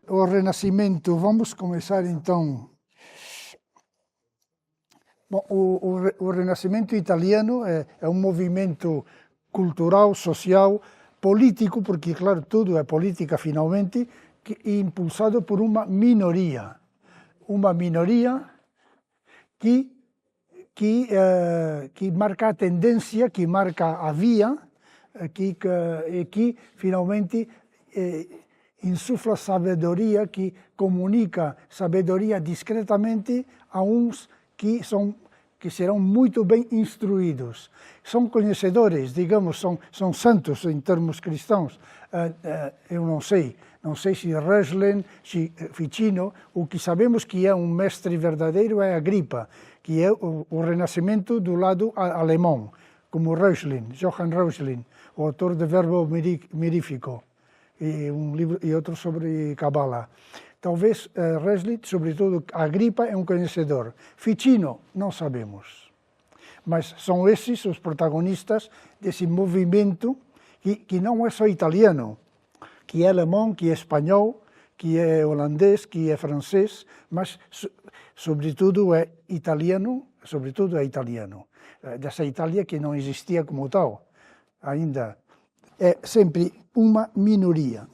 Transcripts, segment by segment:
O Renascimento, vamos começar então. Bom, o Renascimento italiano é um movimento cultural, social, político, porque, claro, tudo é política finalmente, impulsado por uma minoria que marca a tendência, que marca a via, que finalmente insufla sabedoria, que comunica sabedoria discretamente a uns que serão muito bem instruídos. São conhecedores, digamos, são santos em termos cristãos. Eu não sei se Reuchlin, se Ficino. O que sabemos que é um mestre verdadeiro é Agripa, que é o Renascimento do lado alemão, como Reuchlin, Johann Reuchlin, o autor de Verbo Mirifico, e um livro e outro sobre Cabala. Talvez Reuchlin, sobretudo Agripa, é um conhecedor. Ficino, não sabemos. Mas são esses os protagonistas desse movimento que não é só italiano, que é alemão, que é espanhol, que é holandês, que é francês, mas sobretudo é italiano, dessa Itália que não existia como tal ainda. É sempre uma minoria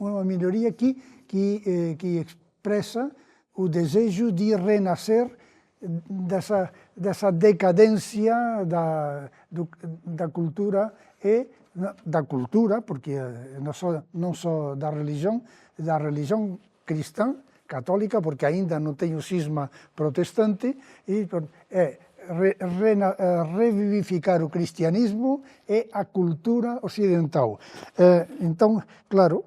que expressa o desejo de renascer dessa decadência da cultura e da cultura, porque não só da religião cristã, católica, porque ainda não tem o cisma protestante, e revivificar o cristianismo e a cultura ocidental. Então, claro,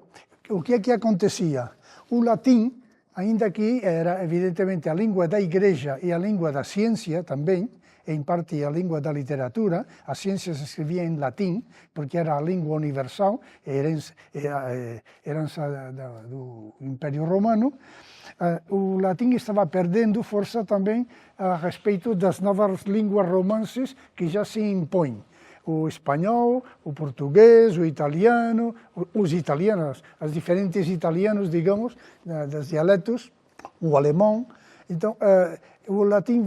o que é que acontecia? O latim, ainda que era evidentemente a língua da igreja e a língua da ciência também, em parte a língua da literatura, a ciência se escrevia em latim, porque era a língua universal, herança do Império Romano. O latim estava perdendo força também a respeito das novas línguas romances que já se impõem. O espanhol, o português, o italiano, os italianos, os diferentes italianos, digamos, dos dialetos, o alemão. Então, o latim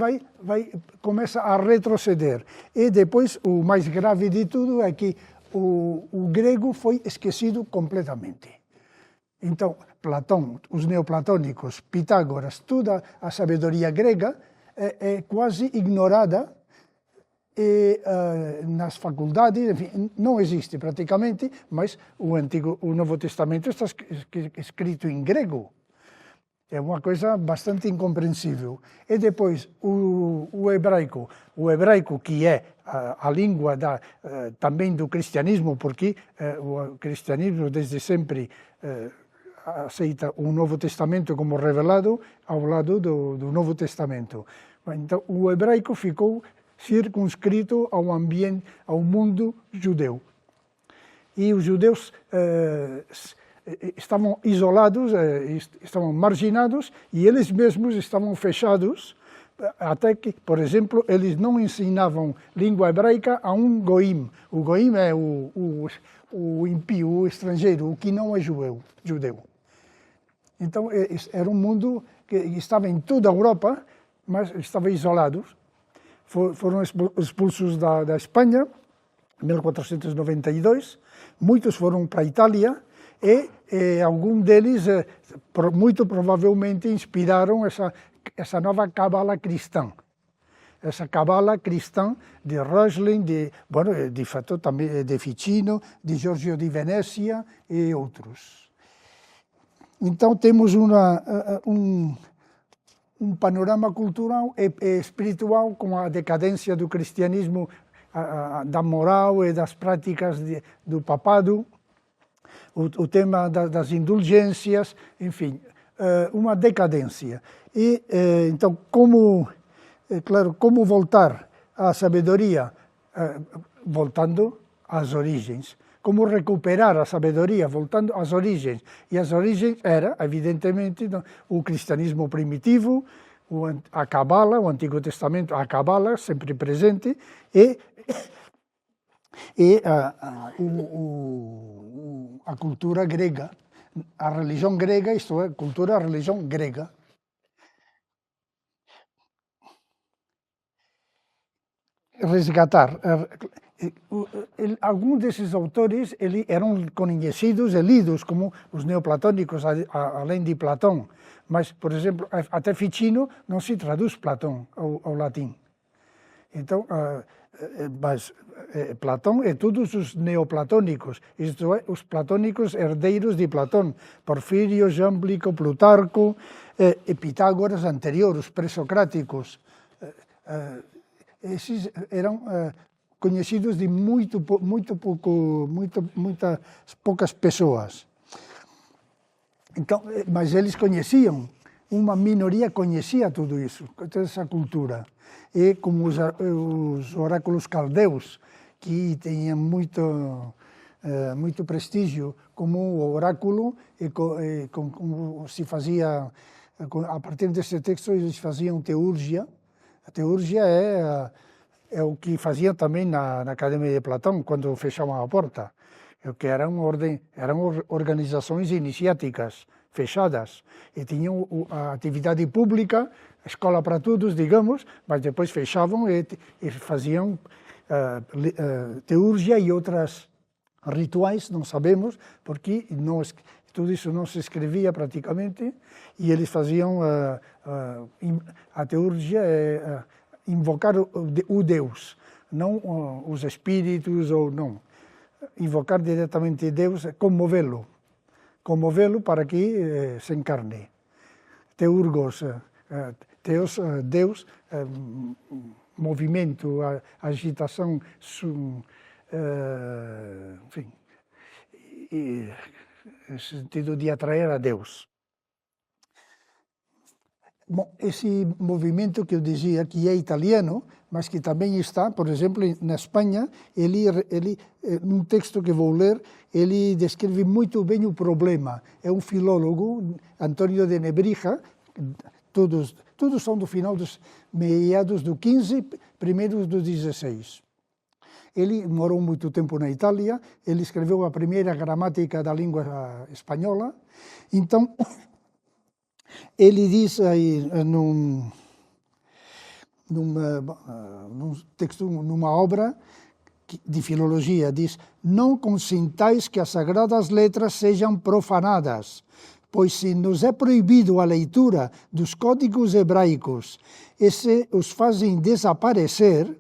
começa a retroceder. E depois, o mais grave de tudo é que o grego foi esquecido completamente. Então, Platão, os neoplatônicos, Pitágoras, toda a sabedoria grega é quase ignorada e nas faculdades, enfim, não existe praticamente, mas o Novo Testamento está escrito em grego. É uma coisa bastante incompreensível. E depois o hebraico que é a língua também do cristianismo, porque o cristianismo desde sempre aceita o Novo Testamento como revelado ao lado do Novo Testamento. Então, o hebraico ficou circunscrito ao ambiente, ao mundo judeu. E os judeus estavam isolados, estavam marginados, e eles mesmos estavam fechados, até que, por exemplo, eles não ensinavam língua hebraica a um goim. O goim é o impio, o estrangeiro, o que não é judeu. Então, era um mundo que estava em toda a Europa, mas estava isolado. Foram expulsos da Espanha, em 1492, muitos foram para a Itália, e alguns deles, muito provavelmente, inspiraram essa nova cabala cristã. Essa cabala cristã de Reuchlin, de fato também de Ficino, de Giorgio di Venezia e outros. Então temos um panorama cultural e espiritual com a decadência do cristianismo, da moral e das práticas do papado, o tema das indulgências, enfim, uma decadência. E então, como voltar à sabedoria? Voltando às origens. Como recuperar a sabedoria voltando às origens. E as origens era, evidentemente, o cristianismo primitivo, a Cabala, o Antigo Testamento, a Cabala, sempre presente, e E a cultura grega, a religião grega, isto é, cultura, a religião grega. Resgatar. Alguns desses autores eram conhecidos e lidos como os neoplatônicos, além de Platão. Mas, por exemplo, até Ficino não se traduz Platão ao latim. Então, mas Platão e todos os neoplatônicos, isto é, os platônicos herdeiros de Platão, Porfírio, Jâmblico, Plutarco e Pitágoras anterior, os pré-socráticos. Esses eram conhecidos de muitas poucas pessoas. Então, mas eles conheciam, uma minoria conhecia tudo isso, toda essa cultura. E como os oráculos caldeus, que tinham muito prestígio como oráculo, e como se fazia, a partir desse texto eles faziam teurgia. A teurgia é o que faziam também na Academia de Platão, quando fechavam a porta, que eram organizações iniciáticas fechadas, e tinham a atividade pública, a escola para todos, digamos, mas depois fechavam e faziam teurgia e outros rituais, não sabemos, porque tudo isso não se escrevia praticamente, e eles faziam a teurgia, invocar o Deus, não os espíritos, ou não. Invocar diretamente Deus, comovê-lo para que se encarne. Teurgos, Teos, Deus, movimento, agitação, enfim, no sentido de atrair a Deus. Bom, esse movimento que eu dizia que é italiano, mas que também está, por exemplo, na Espanha, num texto que vou ler, ele descreve muito bem o problema. É um filólogo, Antônio de Nebrija, todos são do final dos meados do 15, primeiros do 16. Ele morou muito tempo na Itália, ele escreveu a primeira gramática da língua espanhola. Então, ele diz aí num texto, numa obra de filologia, diz: não consintais que as sagradas letras sejam profanadas, pois se nos é proibido a leitura dos códigos hebraicos e se os fazem desaparecer,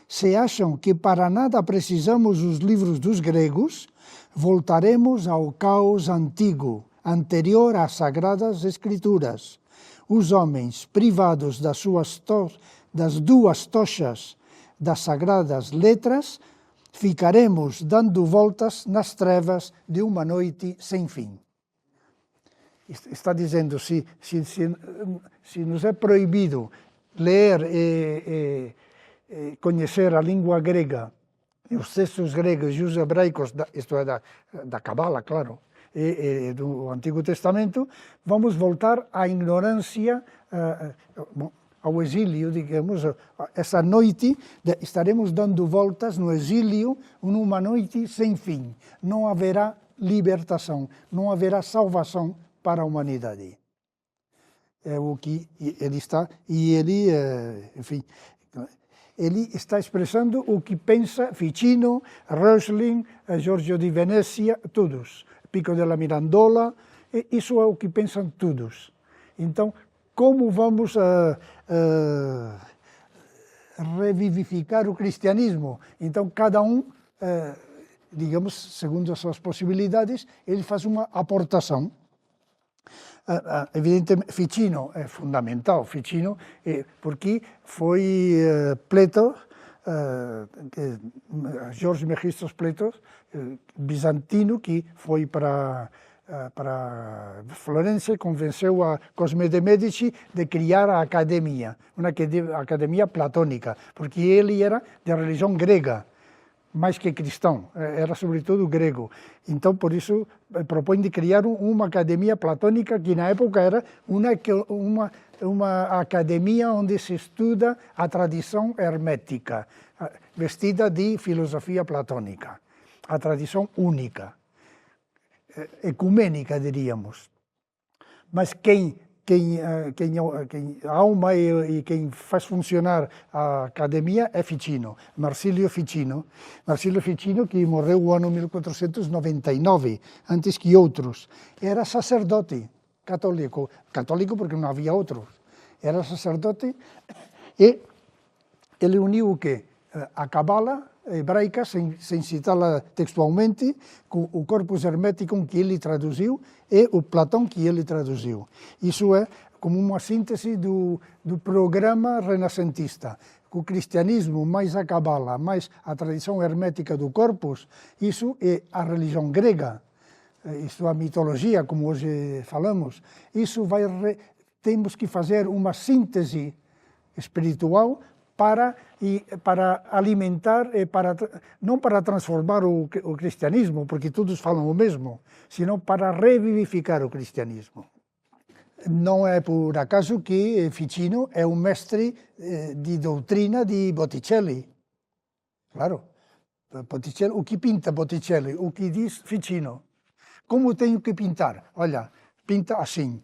se acham que para nada precisamos os livros dos gregos, voltaremos ao caos antigo, anterior às Sagradas Escrituras. Os homens, privados das duas tochas das Sagradas Letras, ficaremos dando voltas nas trevas de uma noite sem fim. Está dizendo, se nos é proibido ler e conhecer a língua grega, os textos gregos e os hebraicos, isto é, da Cabala, claro, e do Antigo Testamento, vamos voltar à ignorância, ao exílio, digamos. Essa noite estaremos dando voltas no exílio, numa noite sem fim. Não haverá libertação, não haverá salvação para a humanidade. É o que ele está, e ele, enfim, ele está expressando o que pensa Ficino, Rösling, Giorgio di Venezia, todos. Pico della Mirandola, isso é o que pensam todos. Então, como vamos revivificar o cristianismo? Então, cada um, digamos, segundo as suas possibilidades, ele faz uma aportação. Evidentemente, Ficino é fundamental, Ficino, porque foi Pleto, Jorge Megistos Pleto, bizantino, que foi para Florença e convenceu a Cosme de Medici de criar a academia, uma academia platônica, porque ele era de religião grega, mais que cristão, era sobretudo grego. Então, por isso, propõe de criar uma academia platônica, que na época era uma academia onde se estuda a tradição hermética. vestida de filosofia platônica. A tradição única, ecumênica, diríamos. Mas quem alma e quem faz funcionar a academia é Ficino, Marsilio Ficino. Marsilio Ficino, que morreu no ano 1499, antes que outros. Era sacerdote católico, porque não havia outros. Era sacerdote e ele uniu o quê? A Cabala hebraica, sem citá-la textualmente, com o Corpus Hermeticum que ele traduziu e o Platão que ele traduziu. Isso é como uma síntese do programa renascentista. O cristianismo mais a Cabala, mais a tradição hermética do Corpus, isso é a religião grega, isso é a mitologia, como hoje falamos. Isso temos que fazer uma síntese espiritual para alimentar, não para transformar o cristianismo, porque todos falam o mesmo, senão para revivificar o cristianismo. Não é por acaso que Ficino é um mestre de doutrina de Botticelli. Claro, Botticelli, o que pinta Botticelli, o que diz Ficino. Como tenho que pintar? Olha, pinta assim.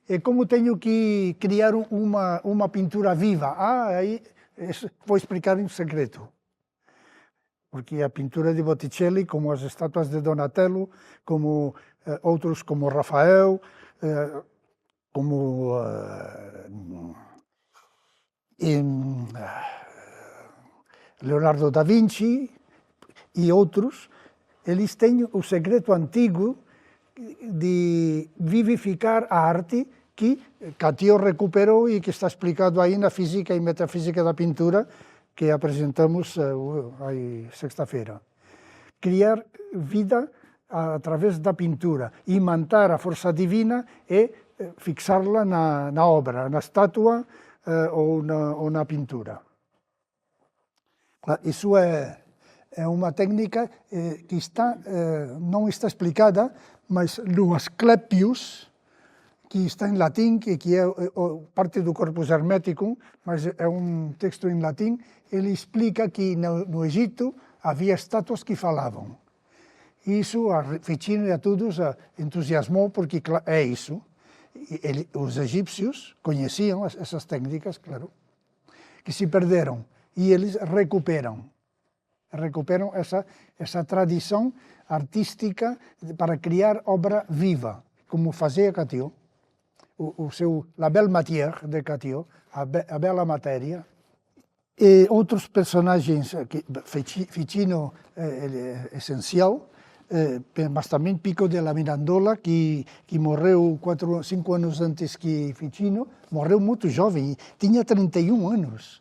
E como tenho que criar uma pintura viva? Aí vou explicar um segredo. Porque a pintura de Botticelli, como as estátuas de Donatello, como outros como Rafael, como Leonardo da Vinci e outros, eles têm o segredo antigo de vivificar a arte que Catio recuperou e que está explicado aí na Física e Metafísica da Pintura, que apresentamos aí sexta-feira. Criar vida através da pintura, imantar a força divina e fixá-la na obra, na estátua ou na pintura. Isso é uma técnica que não está explicada, mas no Asclepius, que está em latim, que é parte do Corpus Hermeticum, mas é um texto em latim, ele explica que no Egito havia estátuas que falavam. Isso a Ficino e a todos entusiasmou, porque é isso. Os egípcios conheciam essas técnicas, claro, que se perderam, e eles recuperam essa tradição artística para criar obra viva, como fazia Catio. O seu La Belle Matière de Catio, a bela matéria. E outros personagens, Ficino é essencial, mas também Pico della Mirandola, que morreu 5 anos antes que Ficino, morreu muito jovem, tinha 31 anos,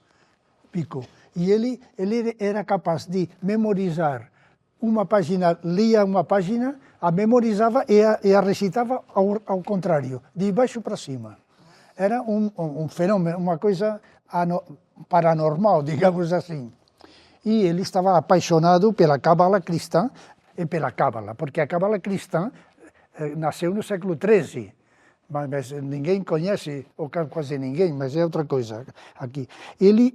Pico. E ele era capaz de memorizar uma página, lia uma página, a memorizava e a recitava ao contrário, de baixo para cima. Era um fenômeno, uma coisa paranormal, digamos assim. E ele estava apaixonado pela Cábala cristã e pela Cábala, porque a Cábala cristã nasceu no século XIII, mas ninguém conhece, ou quase ninguém, mas é outra coisa aqui. Ele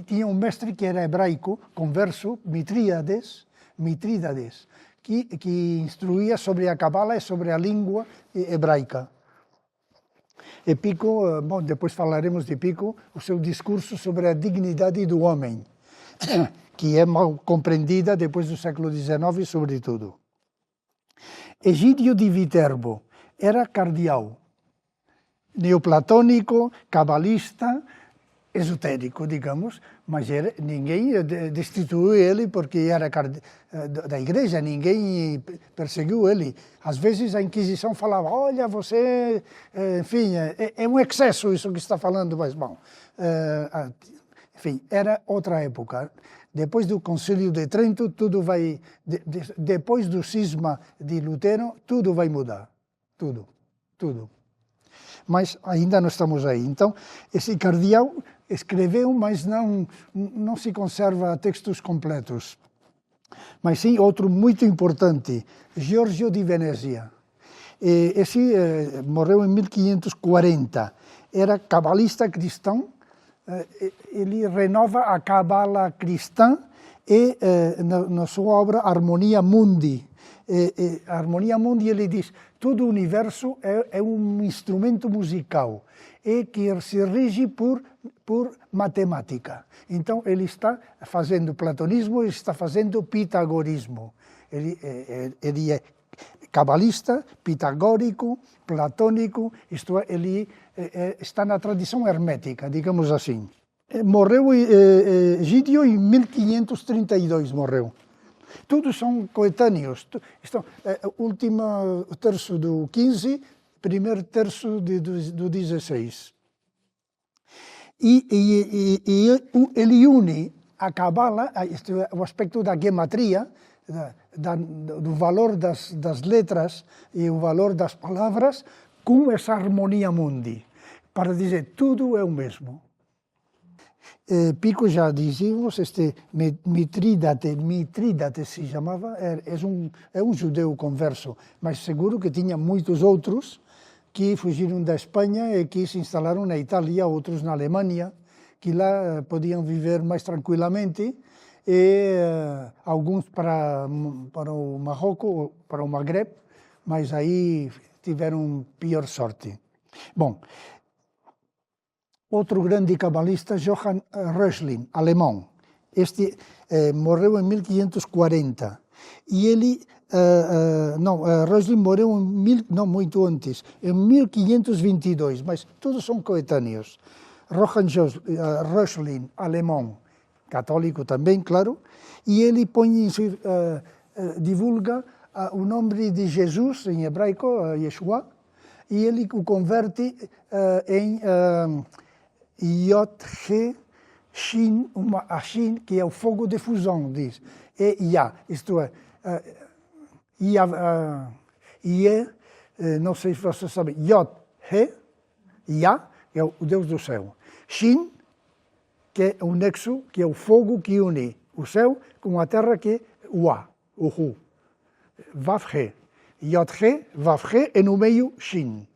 tinha um mestre que era hebraico, converso, Mitrídates, que instruía sobre a Cabala e sobre a língua hebraica. E Pico, bom, depois falaremos de Pico, o seu discurso sobre a dignidade do homem, que é mal compreendida depois do século XIX, sobretudo. Egídio de Viterbo era cardeal, neoplatônico, cabalista, esotérico, digamos, mas ninguém destituiu ele porque era da igreja, ninguém perseguiu ele. Às vezes a Inquisição falava, olha, você, enfim, é um excesso isso que está falando, mas bom, enfim, era outra época. Depois do Concílio de Trento, tudo vai, depois do cisma de Lutero, tudo vai mudar, tudo. Mas ainda não estamos aí. Então, esse cardeal escreveu, mas não se conserva textos completos. Mas sim, outro muito importante, Giorgio di Venezia. Esse morreu em 1540. Era cabalista cristão, ele renova a Cabala cristã e na sua obra Harmonia Mundi. Harmonia Mundi ele diz, todo o universo é um instrumento musical e que se rege por matemática. Então ele está fazendo platonismo e está fazendo pitagorismo. Ele é cabalista, pitagórico, platônico, isto é, ele está na tradição hermética, digamos assim. Morreu Egídio em 1532, morreu. Todos são coetâneos. Último terço do 15, primeiro terço do 16. E ele une a Cabala, o aspecto da gematria, do valor das letras e o valor das palavras, com essa harmonia mundi, para dizer tudo é o mesmo. Pico já dizíamos, Mitrídates se chamava, é um judeu converso, mas seguro que tinha muitos outros que fugiram da Espanha e que se instalaram na Itália, outros na Alemanha, que lá podiam viver mais tranquilamente, e alguns para o Marrocos, para o Magreb, mas aí tiveram pior sorte. Bom, outro grande cabalista, Johann Röchlin, alemão. Este morreu em 1540. E ele, Röchlin morreu não muito antes, em 1522, mas todos são coetâneos. Johann Röchlin, alemão, católico também, claro, e ele divulga o nome de Jesus em hebraico, Yeshua, e ele o converte em Yod-He, Shin, a Shin, que é o fogo de fusão, diz, e Yah, isto é, não sei se vocês sabem, Yod-He, Yah, é o Deus do céu. Shin, que é o nexo, que é o fogo que une o céu com a terra, que é o A, o Hu. Vav-He. Yod-He, Vav-He, e no meio, Shin.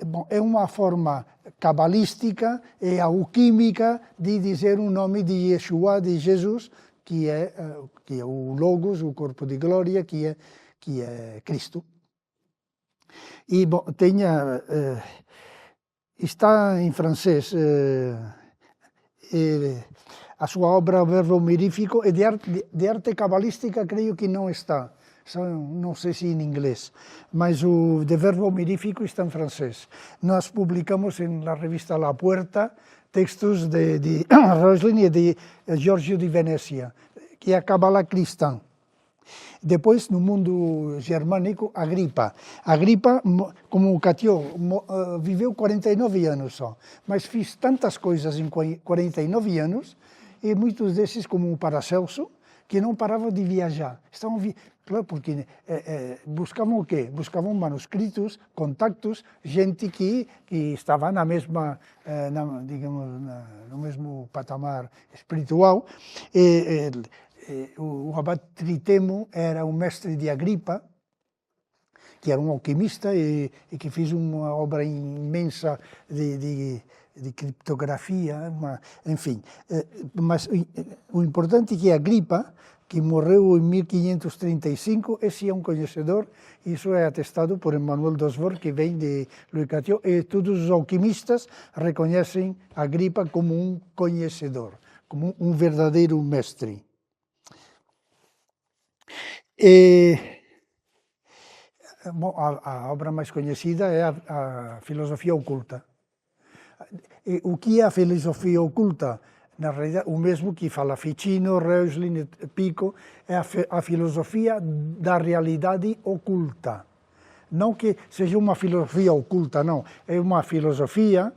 Bom, é uma forma cabalística e alquímica de dizer o nome de Yeshua, de Jesus, que é o Logos, o corpo de glória, que é Cristo. E, bom, está em francês a sua obra Verbo Mirífico, e de arte cabalística creio que não está. Não sei se em inglês, mas o de Verbo Mirífico está em francês. Nós publicamos na revista La Puerta textos de Röchlin e de Giorgio de Venecia, que é a Cabala cristã. Depois, no mundo germânico, Agripa. Agripa, como o Catió, viveu 49 anos só, mas fez tantas coisas em 49 anos, e muitos desses, como o Paracelso, que não paravam de viajar. Claro, porque buscavam o quê? Buscavam manuscritos, contactos, gente que estava na mesma, digamos, no mesmo patamar espiritual. O abade Tritemo era o mestre de Agripa, que era um alquimista e que fez uma obra imensa de criptografia, enfim. Mas o importante é que Agripa, que morreu em 1535, esse é um conhecedor, isso é atestado por Emmanuel Dosvor, que vem de Louis XIV, e todos os alquimistas reconhecem Agripa como um conhecedor, como um verdadeiro mestre. Bom, a obra mais conhecida é a Filosofia Oculta. O que é a filosofia oculta? Na realidade, o mesmo que fala Ficino, Röchlin, Pico, é a filosofia da realidade oculta. Não que seja uma filosofia oculta, não. É uma filosofia,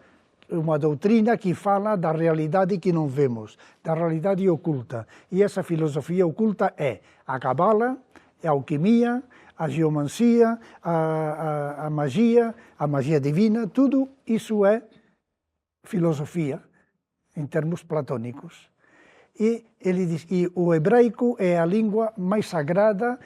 uma doutrina que fala da realidade que não vemos, da realidade oculta. E essa filosofia oculta é a Cabala, a alquimia, a geomancia, a magia divina, tudo isso é filosofia, em termos platônicos. E ele diz, e o hebraico é a língua mais sagrada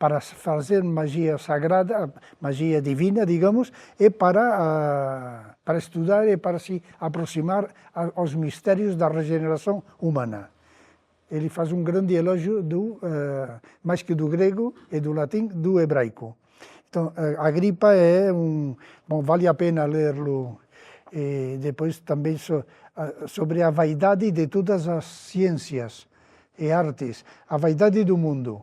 para fazer magia sagrada, magia divina, digamos, e para estudar e para se aproximar aos mistérios da regeneração humana. Ele faz um grande elogio mais que do grego e do latim, do hebraico. Então, Agripa bom, vale a pena ler-lo. E depois também sobre a vaidade de todas as ciências e artes, a vaidade do mundo.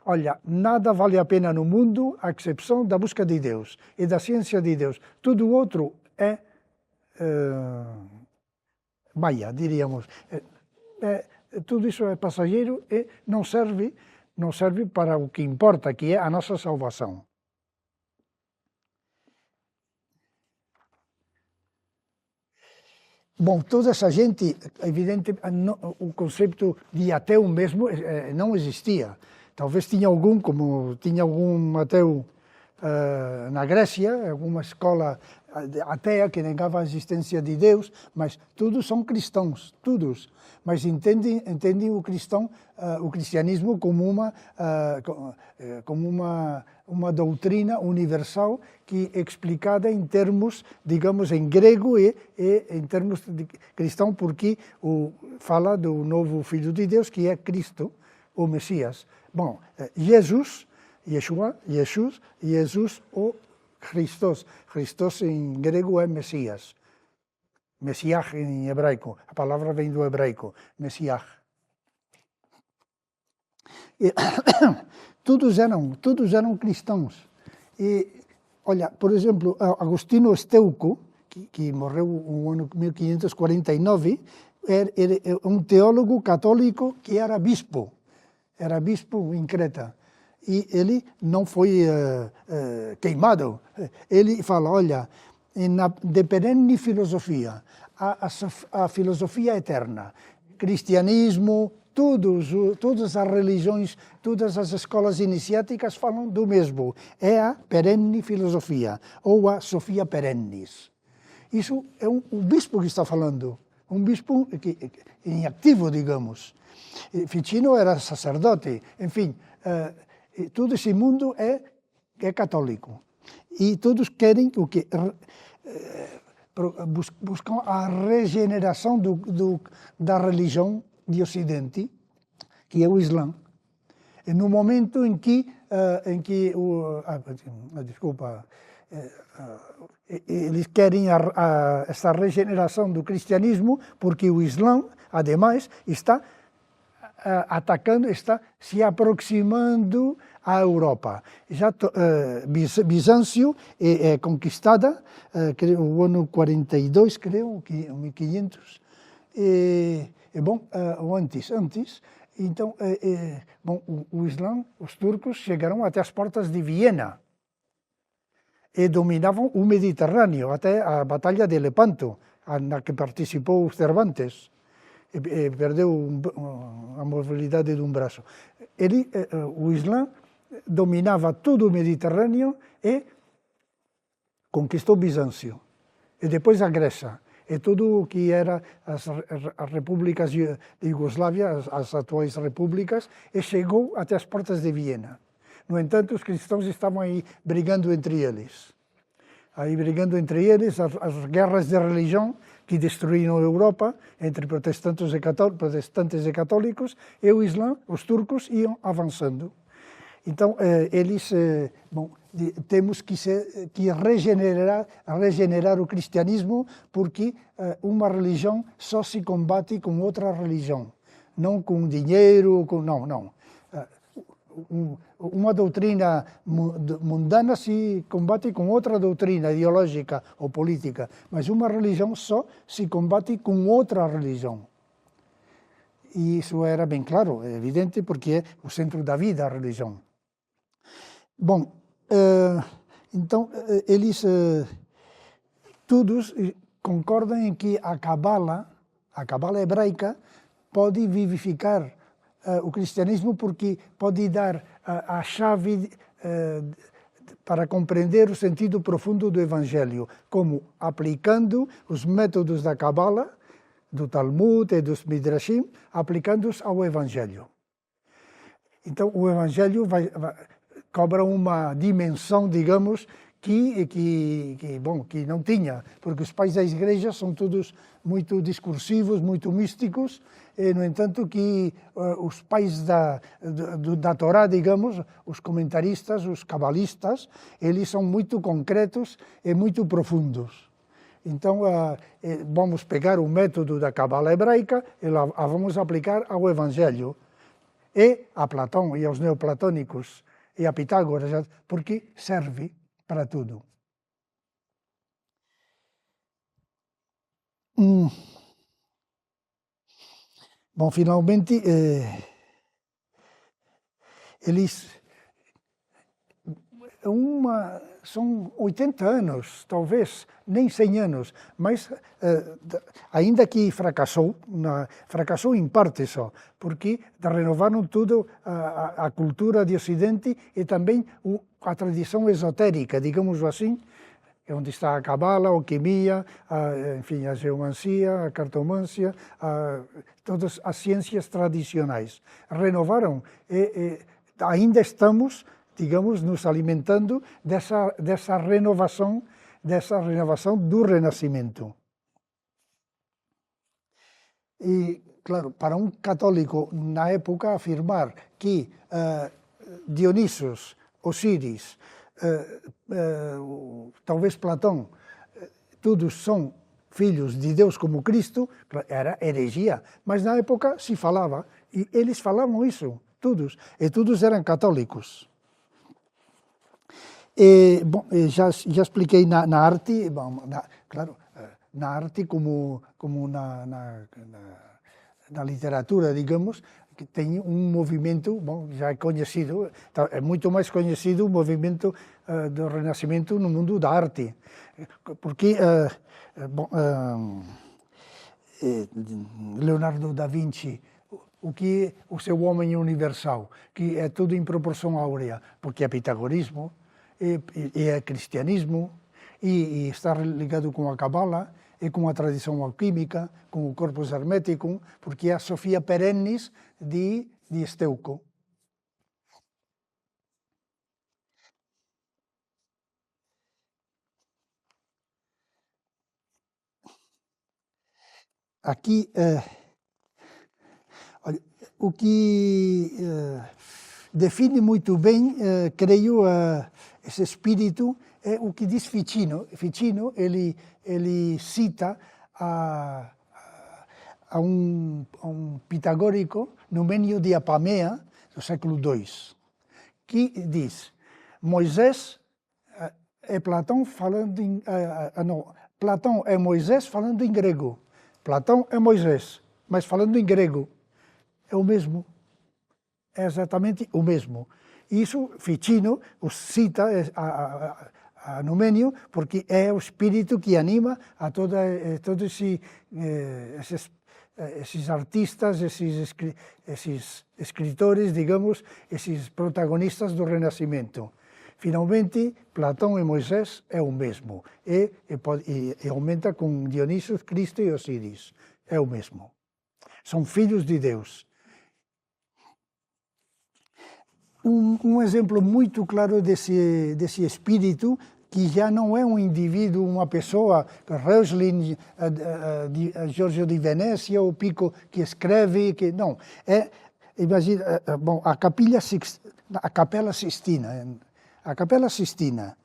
Olha, nada vale a pena no mundo, à exceção da busca de Deus e da ciência de Deus. Tudo outro é maia, diríamos. Tudo isso é passageiro e não serve para o que importa, que é a nossa salvação. Bom, toda essa gente, evidente, o conceito de ateu mesmo não existia. Talvez tinha algum ateu na Grécia, alguma escola ateia que negava a existência de Deus, mas todos são cristãos, todos. Mas entendem o cristianismo como uma doutrina universal que é explicada em termos, digamos, em grego e em termos de cristão, porque fala do novo Filho de Deus, que é Cristo, o Messias. Bom, Jesus ou Christos. Christos em grego é Messias. Messiah em hebraico. A palavra vem do hebraico. Messiah. E, todos eram cristãos. E, olha, por exemplo, Agostinho Esteuco, que morreu no ano 1549, era um teólogo católico que era bispo. Era bispo em Creta. E ele não foi queimado. Ele fala, olha, de perenne filosofia, a filosofia eterna, cristianismo, todas as religiões, todas as escolas iniciáticas falam do mesmo. É a perenne filosofia, ou a Sophia perennis. Isso é o bispo que está falando, um bispo em ativo, digamos. Ficino era sacerdote, enfim, todo esse mundo é católico. E todos querem buscam a regeneração da religião de Ocidente, que é o Islã. E no momento em que eles querem essa regeneração do cristianismo, porque o Islã, ademais, está atacando, está se aproximando à Europa. Já Bizâncio é conquistada, no ano 42, creio, 1500, ou antes. Então, o Islã, os turcos chegaram até as portas de Viena e dominavam o Mediterrâneo, até a Batalha de Lepanto, na que participou Cervantes. Perdeu a mobilidade de um braço. O Islã dominava todo o Mediterrâneo e conquistou Bizâncio. E depois a Grécia. E tudo o que era as repúblicas de Iugoslávia, as atuais repúblicas, e chegou até as portas de Viena. No entanto, os cristãos estavam aí brigando entre eles. As guerras de religião que destruíram a Europa entre protestantes e católicos, e o Islã, os turcos, iam avançando. Então, temos que regenerar o cristianismo, porque uma religião só se combate com outra religião, não com dinheiro, não. Uma doutrina mundana se combate com outra doutrina ideológica ou política, mas uma religião só se combate com outra religião. E isso era bem claro, é evidente, porque é o centro da vida, a religião. Bom, então, eles todos concordam em que a Cabala hebraica, pode vivificar o cristianismo, porque pode dar a chave para compreender o sentido profundo do Evangelho, como aplicando os métodos da Cabala, do Talmud e dos Midrashim, aplicando-os ao Evangelho. Então, o Evangelho cobra uma dimensão, digamos, que não tinha, porque os pais da igreja são todos muito discursivos, muito místicos, e, no entanto, que os pais da Torá, digamos, os comentaristas, os cabalistas, eles são muito concretos e muito profundos. Então, vamos pegar o método da Cabala hebraica e vamos aplicar ao Evangelho, e a Platão, e aos neoplatônicos, e a Pitágoras, porque serve para tudo. Bom, finalmente, eles... são 80 anos, talvez, nem 100 anos, mas ainda que fracassou em parte só, porque renovaram tudo a cultura de Ocidente e também a tradição esotérica, digamos assim, onde está a cabala, a alquimia, enfim, a geomancia, a cartomância, todas as ciências tradicionais. Renovaram e ainda estamos, digamos, nos alimentando dessa renovação do Renascimento. E, claro, para um católico na época afirmar que Dionisos, Osíris, talvez Platão, todos são filhos de Deus como Cristo, era heresia, mas na época se falava, e eles falavam isso, todos, e todos eram católicos. E, bom, já expliquei na arte, bom, claro, na arte como na literatura, digamos, que tem um movimento, bom, já é conhecido, é muito mais conhecido o movimento do Renascimento no mundo da arte, porque Leonardo da Vinci, o que é o seu homem universal, que é tudo em proporção áurea, porque é pitagorismo, e é cristianismo, e está ligado com a Cabala, e com a tradição alquímica, com o Corpus Hermeticum, porque é a Sofia Perennis de Esteuco. Aqui, o que define muito bem, creio, esse espírito é o que diz Ficino. Ficino, ele cita a um pitagórico, Numênio de Apamea, do século II, que diz: Moisés é Platão falando em... Platão é Moisés falando em grego. Platão é Moisés, mas falando em grego. É o mesmo. É exatamente o mesmo. Isso, Ficino o cita a Numênio, porque é o espírito que anima a todos esses artistas, esses escritores, digamos, esses protagonistas do Renascimento. Finalmente, Platão e Moisés é o mesmo, e aumenta com Dionisos, Cristo e Osíris. É o mesmo. São filhos de Deus. Um exemplo muito claro desse espírito, que já não é um indivíduo, uma pessoa, Reuchlin, Giorgio di Venezia, o Pico que escreve, que não. Imagina, bom, a Capela Sistina. A Capela Sistina.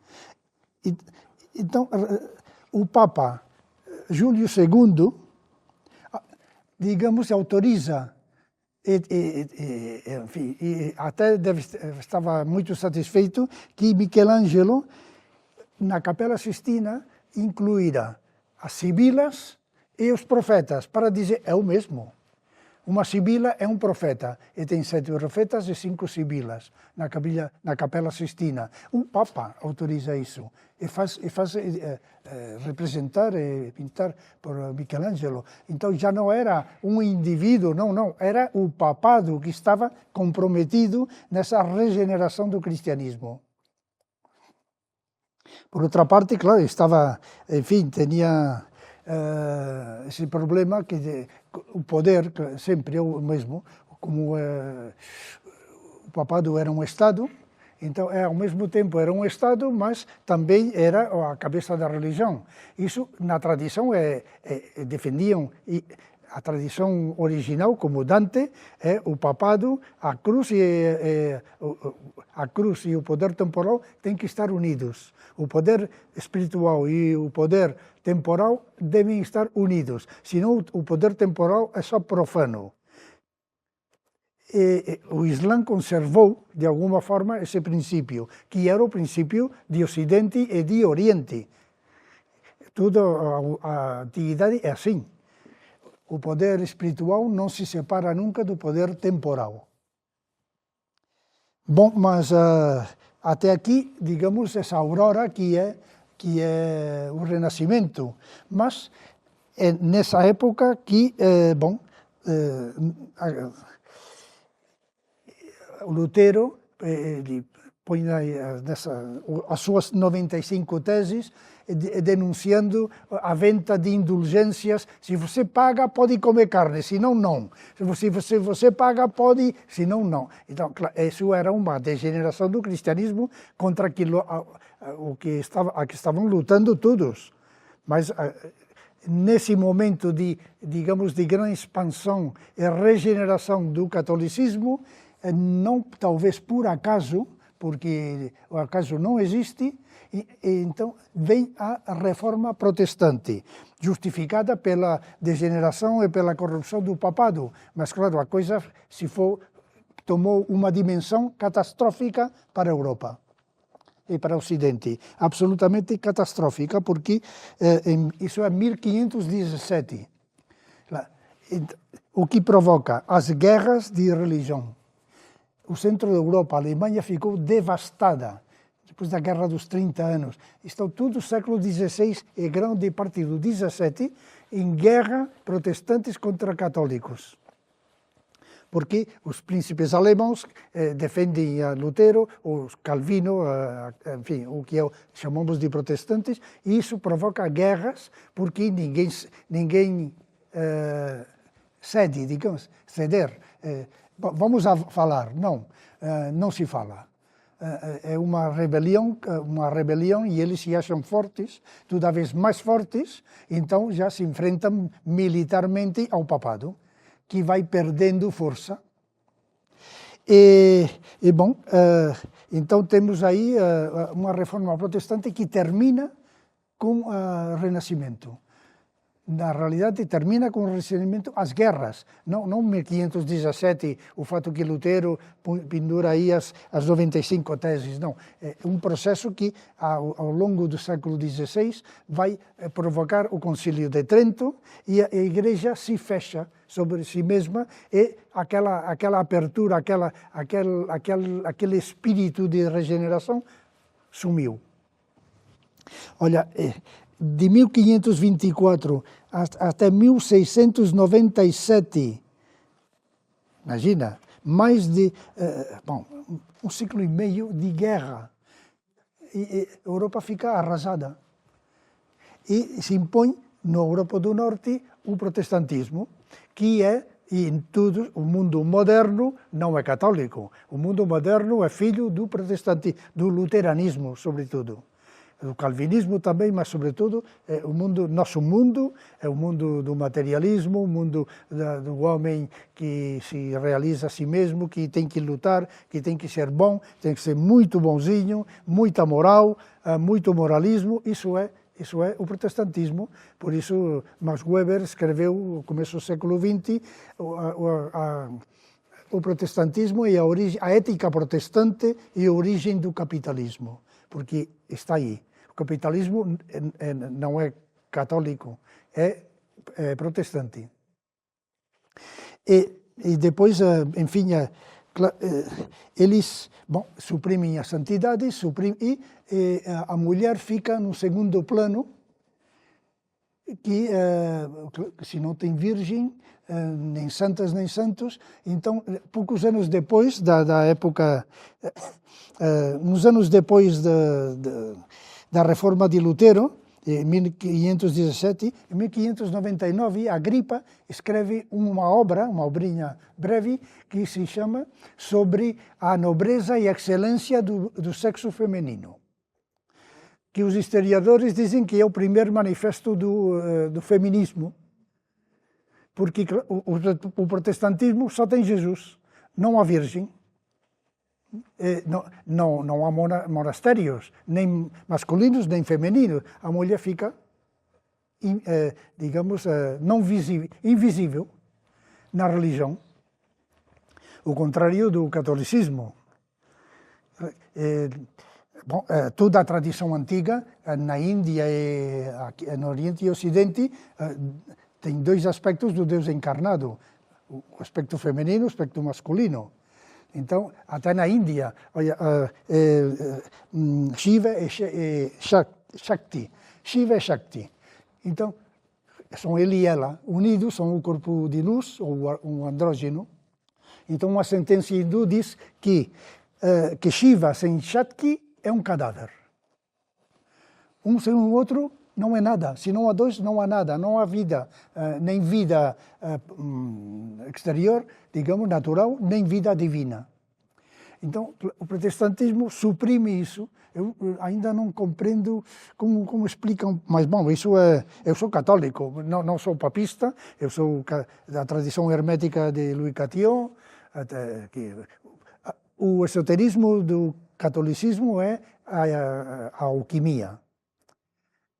Então, o Papa Júlio II, digamos, autoriza, enfim, até estava muito satisfeito que Michelangelo, na Capela Sistina, incluíra as sibilas e os profetas, para dizer, é o mesmo. Uma sibila é um profeta, e tem 7 profetas e 5 sibilas na Capela Sistina. Um Papa autoriza isso, e faz representar e pintar por Michelangelo. Então já não era um indivíduo, não, era o papado que estava comprometido nessa regeneração do cristianismo. Por outra parte, claro, estava, enfim, tinha esse problema que o poder sempre é o mesmo, como o papado era um Estado, então ao mesmo tempo era um Estado, mas também era a cabeça da religião. Isso na tradição defendiam, a tradição original, como Dante, o papado, a cruz e o poder temporal têm que estar unidos. O poder espiritual e o poder temporal devem estar unidos, senão o poder temporal é só profano. O Islã conservou, de alguma forma, esse princípio, que era o princípio de Ocidente e de Oriente. Toda a antiguidade é assim. O poder espiritual não se separa nunca do poder temporal. Bom, mas até aqui, digamos, essa aurora que é o Renascimento. Mas é nessa época que, o Lutero ele põe as suas 95 teses, denunciando a venda de indulgências. Se você paga, pode comer carne, senão não. Se você paga, pode, senão não. Então, isso era uma degeneração do cristianismo contra aquilo a que estavam lutando todos. Mas nesse momento de, digamos, de grande expansão e regeneração do catolicismo, não talvez por acaso, porque o acaso não existe, então vem a reforma protestante, justificada pela degeneração e pela corrupção do papado. Mas, claro, a coisa tomou uma dimensão catastrófica para a Europa e para o Ocidente. Absolutamente catastrófica, porque isso é 1517. O que provoca as guerras de religião. O centro da Europa, a Alemanha, ficou devastada depois da Guerra dos 30 anos. Estão todo o século XVI e grande parte do XVII em guerra protestantes contra católicos. Porque os príncipes alemãos defendem a Lutero, os Calvino, enfim, o que chamamos de protestantes, e isso provoca guerras porque ninguém cede, digamos, ceder. Vamos falar, não se fala. É uma rebelião e eles se acham fortes, toda vez mais fortes, então já se enfrentam militarmente ao papado, que vai perdendo força. Então temos aí uma reforma protestante que termina com o Renascimento. Na realidade, termina com o Renascimento as guerras, não 1517, o fato que Lutero pendura aí as 95 teses, não. É um processo que, ao longo do século XVI, vai provocar o Concílio de Trento e a Igreja se fecha sobre si mesma e aquela abertura, aquele espírito de regeneração sumiu. Olha, de 1524 até 1697, imagina, mais de um ciclo e meio de guerra. E a Europa fica arrasada. E se impõe na Europa do Norte o protestantismo, que em tudo, o mundo moderno não é católico. O mundo moderno é filho do protestantismo, do luteranismo, sobretudo. O calvinismo também, mas sobretudo nosso mundo é o mundo do materialismo, o mundo do homem que se realiza a si mesmo, que tem que lutar, que tem que ser bom, tem que ser muito bonzinho, muita moral, muito moralismo. Isso é o protestantismo. Por isso Max Weber escreveu no começo do século XX o protestantismo e a ética protestante e a origem do capitalismo, porque está aí. O capitalismo não é católico, é protestante. E depois, enfim, eles suprimem a santidade e a mulher fica no segundo plano, que se não tem virgem, nem santas nem santos. Então, poucos anos depois da época, uns anos depois da reforma de Lutero, em 1517. Em 1599, Agripa escreve uma obrinha breve, que se chama Sobre a Nobreza e Excelência do Sexo Feminino, que os historiadores dizem que é o primeiro manifesto do feminismo, porque o protestantismo só tem Jesus, não há Virgem. Não há monastérios, nem masculinos nem femininos. A mulher fica, digamos, não invisível na religião, o contrário do catolicismo. Toda a tradição antiga, na Índia e no Oriente e Ocidente, tem dois aspectos do Deus encarnado, o aspecto feminino e o aspecto masculino. Então, até na Índia, olha, Shiva e Shakti. Shiva e Shakti. Então, são ele e ela, unidos, são um corpo de luz, ou um andrógeno. Então, uma sentença hindu diz que Shiva sem Shakti é um cadáver. Um sem o outro não é nada. Se não há dois, não há nada. Não há vida, nem vida exterior, digamos, natural, nem vida divina. Então, o protestantismo suprime isso. Eu ainda não compreendo como explicam, mas bom, eu sou católico, não sou papista, eu sou da tradição hermética de Louis XIV. O esoterismo do catolicismo é a alquimia,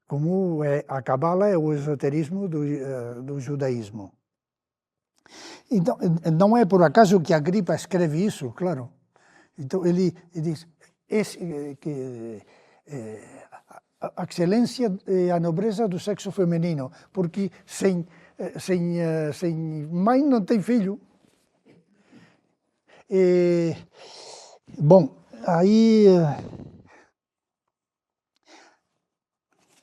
como a Cabala é o esoterismo do judaísmo. Então, não é por acaso que Agripa escreve isso, claro. Então, ele diz que a excelência e a nobreza do sexo feminino, porque sem mãe não tem filho. Bom, aí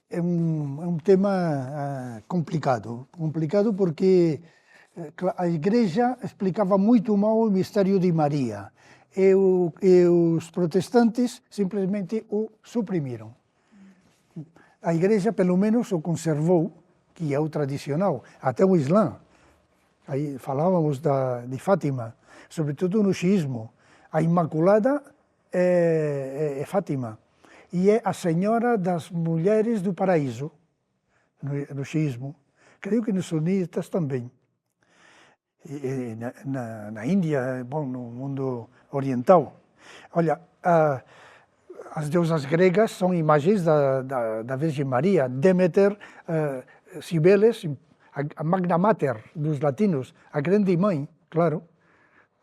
é um tema complicado porque a Igreja explicava muito mal o mistério de Maria e os protestantes simplesmente o suprimiram. A Igreja, pelo menos, o conservou, que é o tradicional, até o Islã. Aí falávamos de Fátima, sobretudo no xiismo. A Imaculada é Fátima e é a Senhora das Mulheres do Paraíso, no xiismo. Creio que nos sunitas também. Na Índia, bom, no mundo oriental. Olha, as deusas gregas são imagens da Virgem Maria, Deméter, Cibeles, a Magna Mater dos latinos, a grande mãe, claro,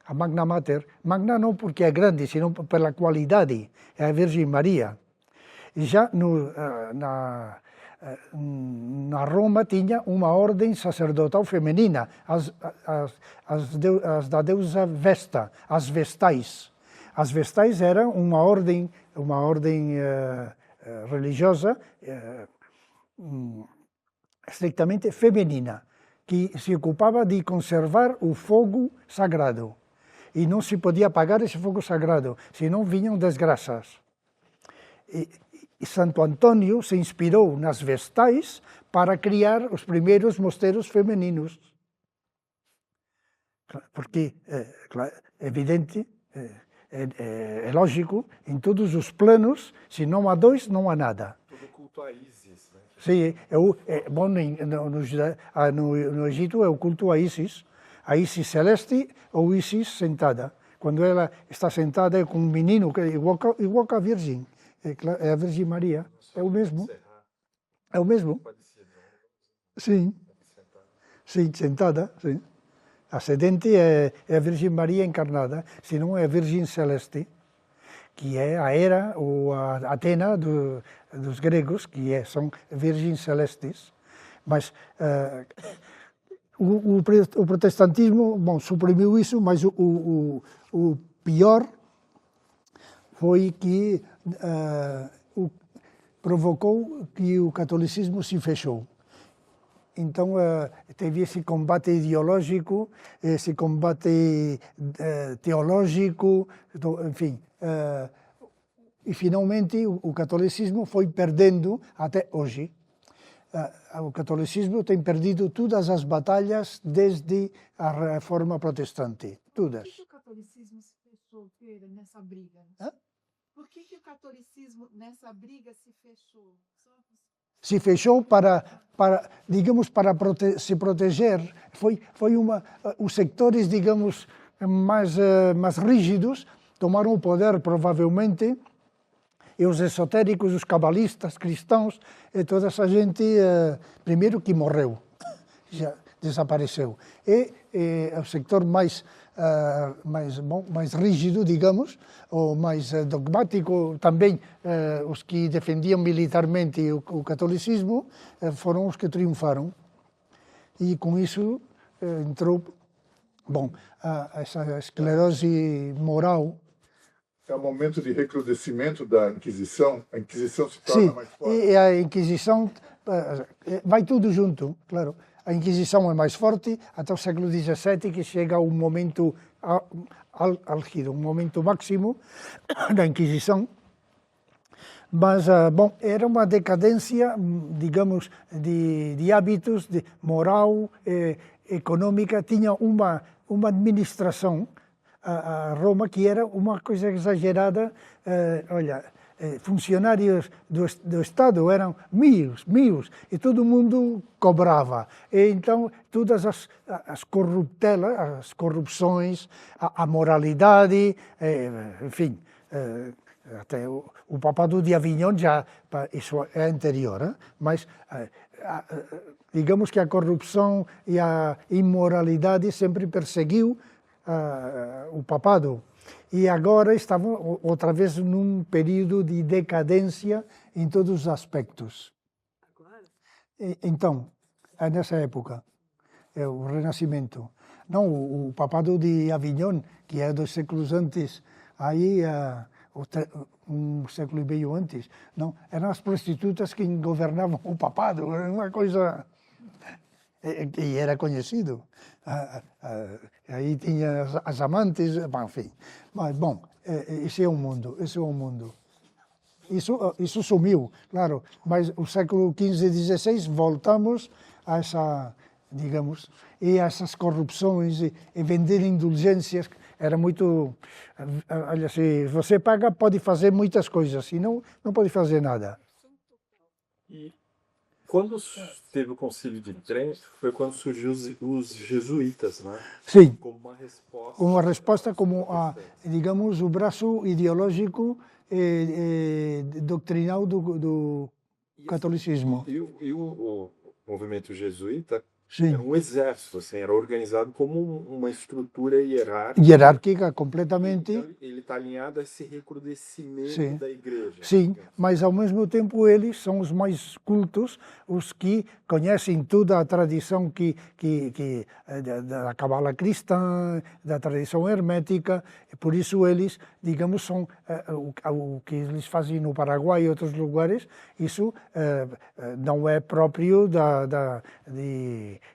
a Magna Mater. Magna não porque é grande, senão pela qualidade, é a Virgem Maria. E já na Roma tinha uma ordem sacerdotal feminina, as da deusa Vesta, as Vestais. As Vestais eram uma ordem religiosa estritamente feminina, que se ocupava de conservar o fogo sagrado. E não se podia apagar esse fogo sagrado, senão vinham desgraças. E Santo Antônio se inspirou nas Vestais para criar os primeiros mosteiros femininos. Porque, é evidente, é lógico, em todos os planos, se não há dois, não há nada. Todo culto a Isis, né? Sim, bom, no Egito é o culto a Isis celeste ou Isis sentada. Quando ela está sentada é com um menino, igual que a Virgem. É a Virgem Maria, é o mesmo. É o mesmo. Sim. Sim, sentada, sim. A sedente é a Virgem Maria encarnada, senão é a Virgem Celeste, que é a Hera ou a Atena dos gregos, que são virgens celestes. Mas o protestantismo, bom, suprimiu isso, mas o pior foi que provocou que o catolicismo se fechou. Então, teve esse combate ideológico, esse combate teológico, enfim. E, finalmente, o catolicismo foi perdendo até hoje. o catolicismo tem perdido todas as batalhas desde a reforma protestante, todas. Por que o catolicismo se fechou, Feira, nessa briga? Hã? Por que o catolicismo nessa briga se fechou? Se fechou para digamos, para se proteger. Foi os sectores, digamos, mais rígidos tomaram o poder, provavelmente, e os esotéricos, os cabalistas, cristãos, e toda essa gente, primeiro que morreu, já desapareceu. E o sector mais rígido, digamos, ou mais dogmático, também os que defendiam militarmente o catolicismo, foram os que triunfaram. E com isso entrou, essa esclerose moral. É o momento de recrudescimento da Inquisição. A Inquisição se torna mais forte. E a Inquisição vai tudo junto, claro. A Inquisição é mais forte até o século XVII, que chega a um momento álgido, um momento máximo da Inquisição. Mas, era uma decadência, digamos, de hábitos, de moral, econômica. Tinha uma administração, a Roma, que era uma coisa exagerada. Funcionários do Estado eram mil, e todo mundo cobrava. E então, todas as corruptelas, as corrupções, a moralidade, enfim, até o Papado de Avignon, já, isso é anterior, mas digamos que a corrupção e a imoralidade sempre perseguiu o Papado. E agora estavam outra vez num período de decadência em todos os aspectos. Agora? Então, é nessa época, é o Renascimento. Não, o Papado de Avignon, que é 2 séculos antes, aí um século e meio antes, não, eram as prostitutas que governavam o Papado, era uma coisa... E era conhecido. Aí tinha as amantes, enfim. Mas, esse é o mundo, Isso sumiu, claro, mas o século XV e XVI voltamos a essa, digamos, e a essas corrupções e vender indulgências. Era muito... Olha, se você paga, pode fazer muitas coisas, se não pode fazer nada. E quando teve o Concílio de Trento, foi quando surgiu os jesuítas, né? Sim. Como uma resposta. Uma resposta como, digamos, o braço ideológico e doutrinal do catolicismo. E o movimento jesuíta Sim. era um exército, assim, era organizado como uma estrutura hierárquica. Hierárquica, completamente. Então, ele está alinhado a esse recrudescimento Sim. da igreja. Sim, mas ao mesmo tempo eles são os mais cultos, os que conhecem toda a tradição da cabala cristã, da tradição hermética, e por isso eles, digamos, são o que eles fazem no Paraguai e outros lugares, isso não é próprio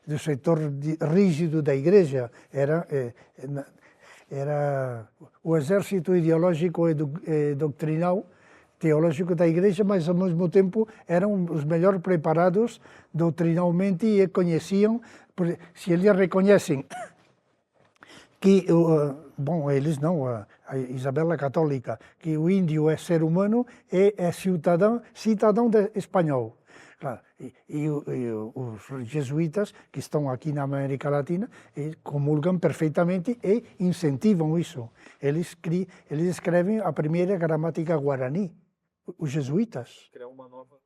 do setor rígido da igreja, era o exército ideológico e doutrinal, teológico da igreja, mas ao mesmo tempo eram os melhor preparados doutrinalmente e conheciam, se eles reconhecem que, eles não, a Isabel é católica, que o índio é ser humano e é cidadão espanhol. Claro, e os jesuítas que estão aqui na América Latina comulgam perfeitamente e incentivam isso. Eles escrevem a primeira gramática guarani, os jesuítas. Criar uma nova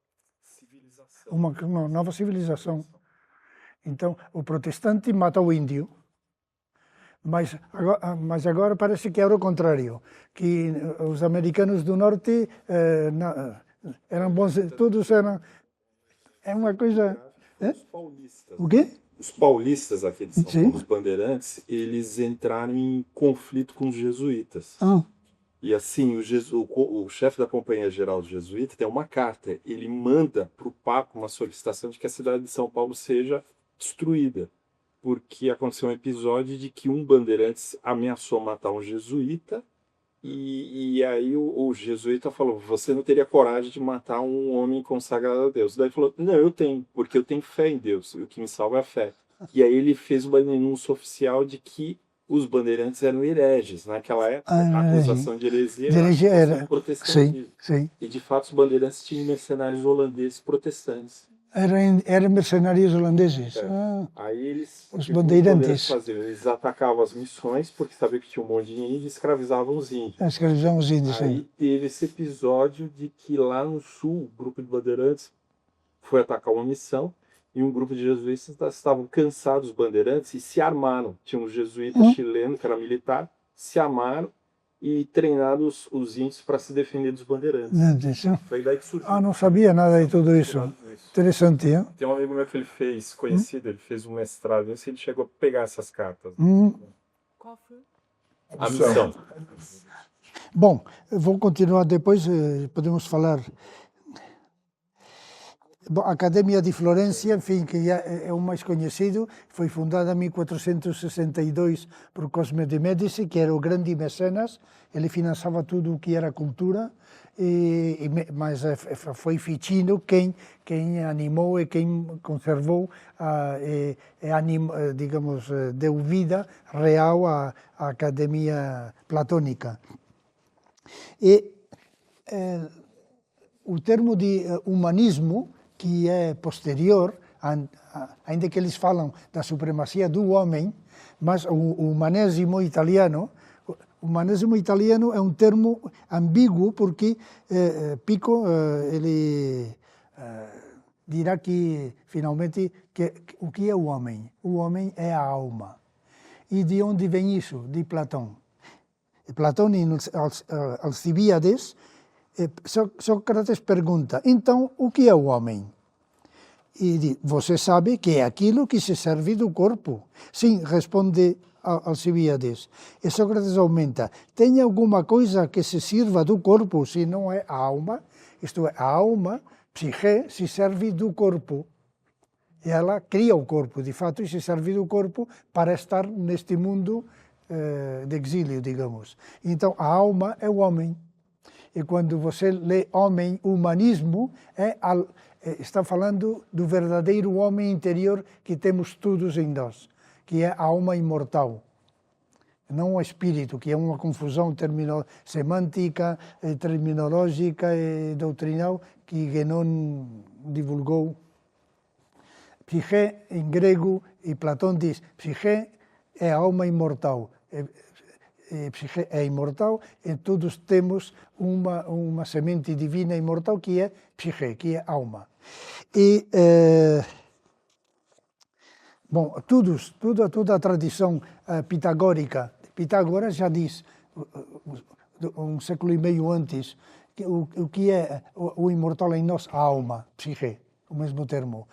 civilização. Uma nova civilização. Então, o protestante mata o índio, mas agora parece que era o contrário, que os americanos do norte eram bons, todos eram... É uma coisa... Os paulistas. O quê? Os paulistas aqui de São Sim. Paulo, os bandeirantes, eles entraram em conflito com os jesuítas. E assim, o chefe da Companhia Geral dos Jesuítas tem uma carta. Ele manda para o Papa uma solicitação de que a cidade de São Paulo seja destruída. Porque aconteceu um episódio de que um bandeirante ameaçou matar um jesuíta E aí o jesuíta falou, você não teria coragem de matar um homem consagrado a Deus. Daí ele falou, não, eu tenho, porque eu tenho fé em Deus, o que me salva é a fé. E aí ele fez uma denúncia oficial de que os bandeirantes eram hereges. Naquela época, a acusação de heresia era protestantismo. Sim. E de fato os bandeirantes tinham mercenários holandeses protestantes. Eram mercenários holandeses. Aí eles, os bandeirantes faziam? Eles atacavam as missões, porque sabiam que tinha um monte de índios, e escravizavam os índios. Escravizavam os índios, Aí teve esse episódio de que lá no sul, o grupo de bandeirantes foi atacar uma missão, e um grupo de jesuítas estavam cansados dos bandeirantes e se armaram. Tinha um jesuíta chileno, que era militar, se armaram e treinaram os índios para se defender dos bandeirantes. Foi daí que surgiu. Não sabia nada de tudo isso. Interessante, hein? Tem um amigo meu que ele fez, conhecido, ele fez um mestrado nisso, ele chegou a pegar essas cartas. Qual foi? A missão. Bom, vou continuar depois, podemos falar. Bom, a Academia de Florença, enfim, que é o mais conhecido, foi fundada em 1462 por Cosme de Médici, que era o grande mecenas. Ele financiava tudo o que era cultura, mas foi Ficino quem animou e quem conservou, digamos, deu vida real à Academia Platônica. E o termo de humanismo, que é posterior, ainda que eles falam da supremacia do homem, mas o humanesimo italiano é um termo ambíguo, porque Pico ele dirá que, finalmente, o que é o homem? O homem é a alma. E de onde vem isso? De Platão. Platão, em Alcibíades, Sócrates pergunta, então, o que é o homem? E diz, você sabe que é aquilo que se serve do corpo. Sim, responde Alcibíades. E Sócrates aumenta, tem alguma coisa que se sirva do corpo, se não é a alma? Isto é, a alma, psique, se serve do corpo. E ela cria o corpo, de fato, e se serve do corpo para estar neste mundo de exílio, digamos. Então, a alma é o homem. E quando você lê homem, humanismo, está falando do verdadeiro homem interior que temos todos em nós, que é a alma imortal. Não o espírito, que é uma confusão semântica, terminológica e doutrinal que Guénon divulgou. Psique, em grego, e Platão diz, psique é a alma imortal. Psique é imortal e todos temos uma semente divina imortal que é psique, que é alma. E, bom, toda a tradição pitagórica, Pitágoras já diz, um século e meio antes, que o que é o imortal em nós, a alma, psique, o mesmo termo.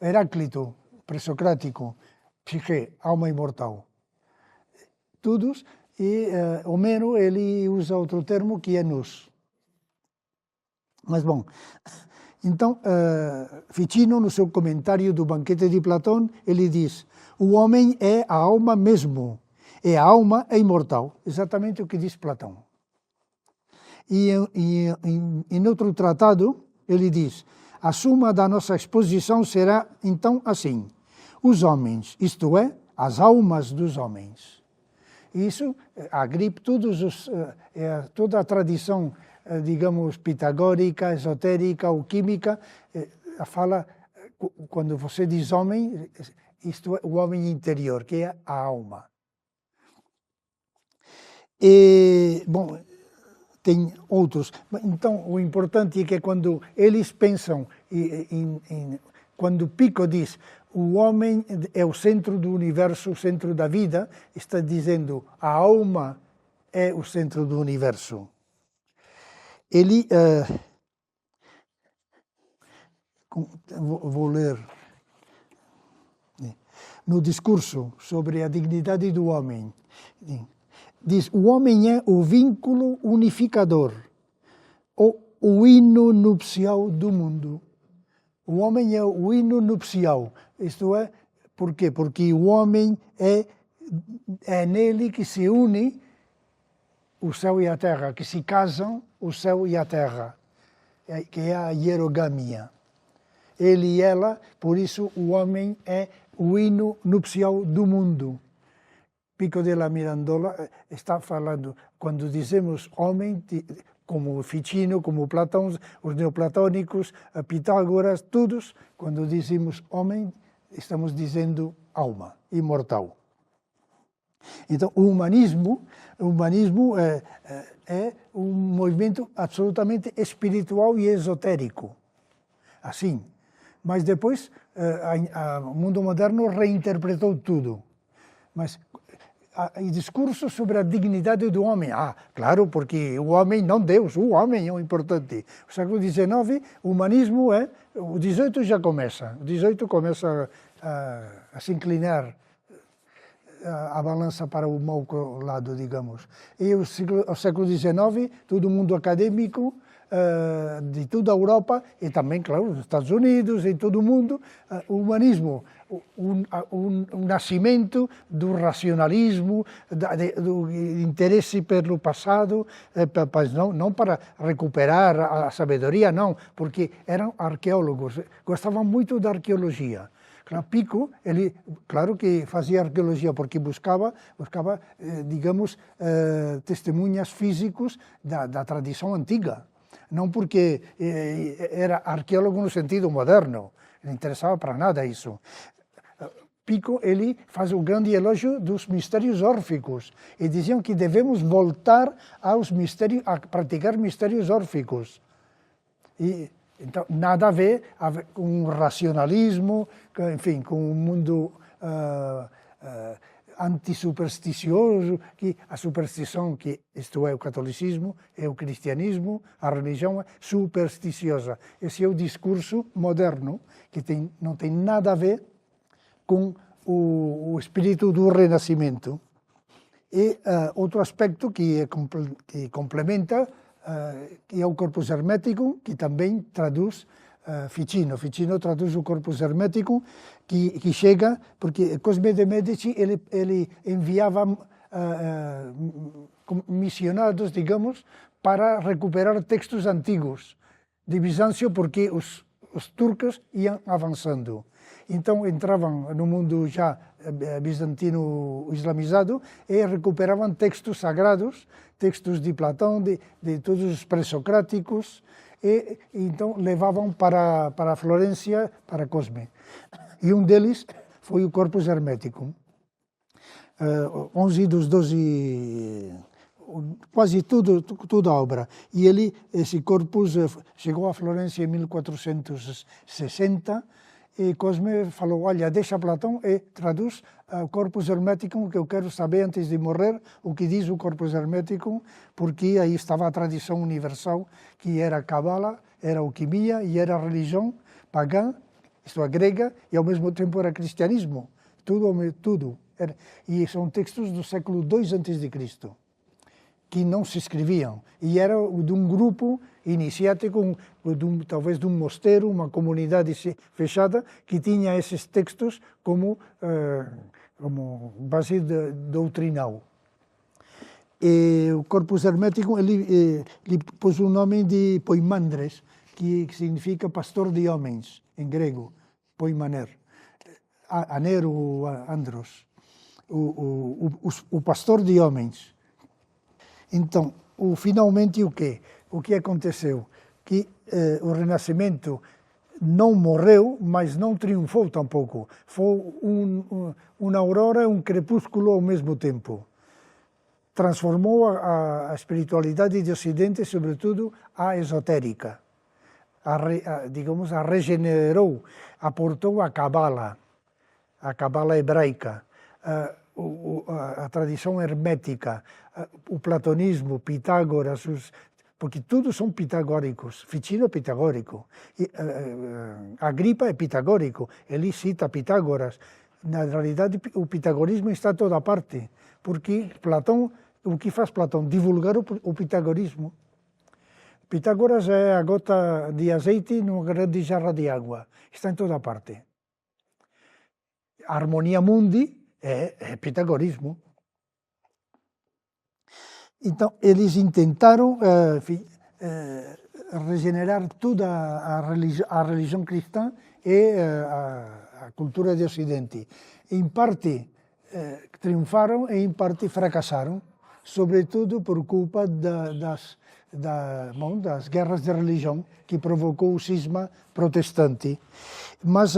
Heráclito, pré-socrático, psique, alma imortal. Todos, e Homero ele usa outro termo que é nous. Mas bom, então Ficino, no seu comentário do Banquete de Platão, ele diz, o homem é a alma mesmo, e a alma é imortal, exatamente o que diz Platão. E em outro tratado, ele diz, a suma da nossa exposição será então assim, os homens, isto é, as almas dos homens. Isso agripa toda a tradição, digamos, pitagórica, esotérica ou química, fala, quando você diz homem, isto é o homem interior, que é a alma. E, bom, tem outros. Então, o importante é que quando eles pensam, quando Pico diz o homem é o centro do universo, o centro da vida, está dizendo a alma é o centro do universo. Ele, vou ler, no discurso sobre a dignidade do homem, diz, o homem é o vínculo unificador, o hino nupcial do mundo. O homem é o hino nupcial, isto é, por quê? Porque o homem é nele que se une o céu e a terra, que se casam, o céu e a terra, que é a hierogamia. Ele e ela, por isso o homem é o hino nupcial do mundo. Pico della Mirandola está falando, quando dizemos homem, como Ficino, como Platão, os neoplatônicos, Pitágoras, todos, quando dizemos homem, estamos dizendo alma, imortal. Então, o humanismo é um movimento absolutamente espiritual e esotérico, assim. Mas depois, o mundo moderno reinterpretou tudo. Mas e discurso sobre a dignidade do homem. Claro, porque o homem, não Deus, o homem é o importante. O século XIX, o humanismo o XVIII já começa. O XVIII começa a se inclinar a balança para o mau lado, digamos. E o século XIX, todo mundo acadêmico, de toda a Europa e também, claro, nos Estados Unidos, em todo o mundo, o humanismo, o nascimento do racionalismo, do interesse pelo passado, não para recuperar a sabedoria, não, porque eram arqueólogos, gostavam muito da arqueologia. Pico, ele, claro que fazia arqueologia porque buscava digamos, testemunhas físicos da tradição antiga. Não porque era arqueólogo no sentido moderno, não interessava para nada isso. Pico, ele faz o grande elogio dos mistérios órficos e diziam que devemos voltar aos mistérios, a praticar mistérios órficos. E então, nada a ver com o racionalismo, enfim, com o mundo antisupersticioso, que a superstição, que isto é o catolicismo, é o cristianismo, a religião é supersticiosa. Esse é o discurso moderno, que não tem nada a ver com o espírito do renascimento. E outro aspecto que complementa, que é o corpus hermético, que também traduz Ficino. Ficino traduz o corpus hermético, que chega, porque Cosme de Medici ele enviava missionários, digamos, para recuperar textos antigos de Bizâncio, porque os turcos iam avançando. Então entravam no mundo já bizantino islamizado e recuperavam textos sagrados, textos de Platão, de todos os pré-socráticos, e então levavam para a Florência, para Cosme. E um deles foi o Corpus Hermeticum. 11 dos 12, quase toda a obra. E esse corpus chegou à Florência em 1460, e Cosme falou, olha, deixa Platão e traduz o Corpus Hermeticum, que eu quero saber antes de morrer o que diz o Corpus Hermeticum, porque aí estava a tradição universal, que era a Cabala, era a alquimia e era a religião pagã, isto é, grega, e ao mesmo tempo era cristianismo, tudo. E são textos do século II a.C., que não se escreviam, e era de um grupo iniciático, talvez de um mosteiro, uma comunidade fechada, que tinha esses textos como base doutrinal. E o Corpus Hermeticum, ele pôs o nome de Poimandres, que significa pastor de homens, em grego, Poimaner, Anero ou Andros, o pastor de homens. Então, finalmente o quê? O que aconteceu? Que o Renascimento não morreu, mas não triunfou tampouco. Foi uma aurora e um crepúsculo ao mesmo tempo. Transformou a espiritualidade de Ocidente, sobretudo a esotérica. Digamos, a regenerou, aportou a Cabala hebraica, a tradição hermética, o platonismo, Pitágoras, porque todos são pitagóricos. Ficino é pitagórico, Agripa é pitagórico, ele cita Pitágoras. Na realidade, o pitagorismo está em toda parte, porque Platão, o que faz Platão? Divulgar o pitagorismo. Pitágoras é a gota de azeite numa grande jarra de água, está em toda parte. Harmonia mundi é pitagorismo. Então, eles tentaram regenerar toda a religião cristã e a cultura do Ocidente. Em parte triunfaram e em parte fracassaram, sobretudo por culpa das guerras de religião que provocou o cisma protestante. Mas,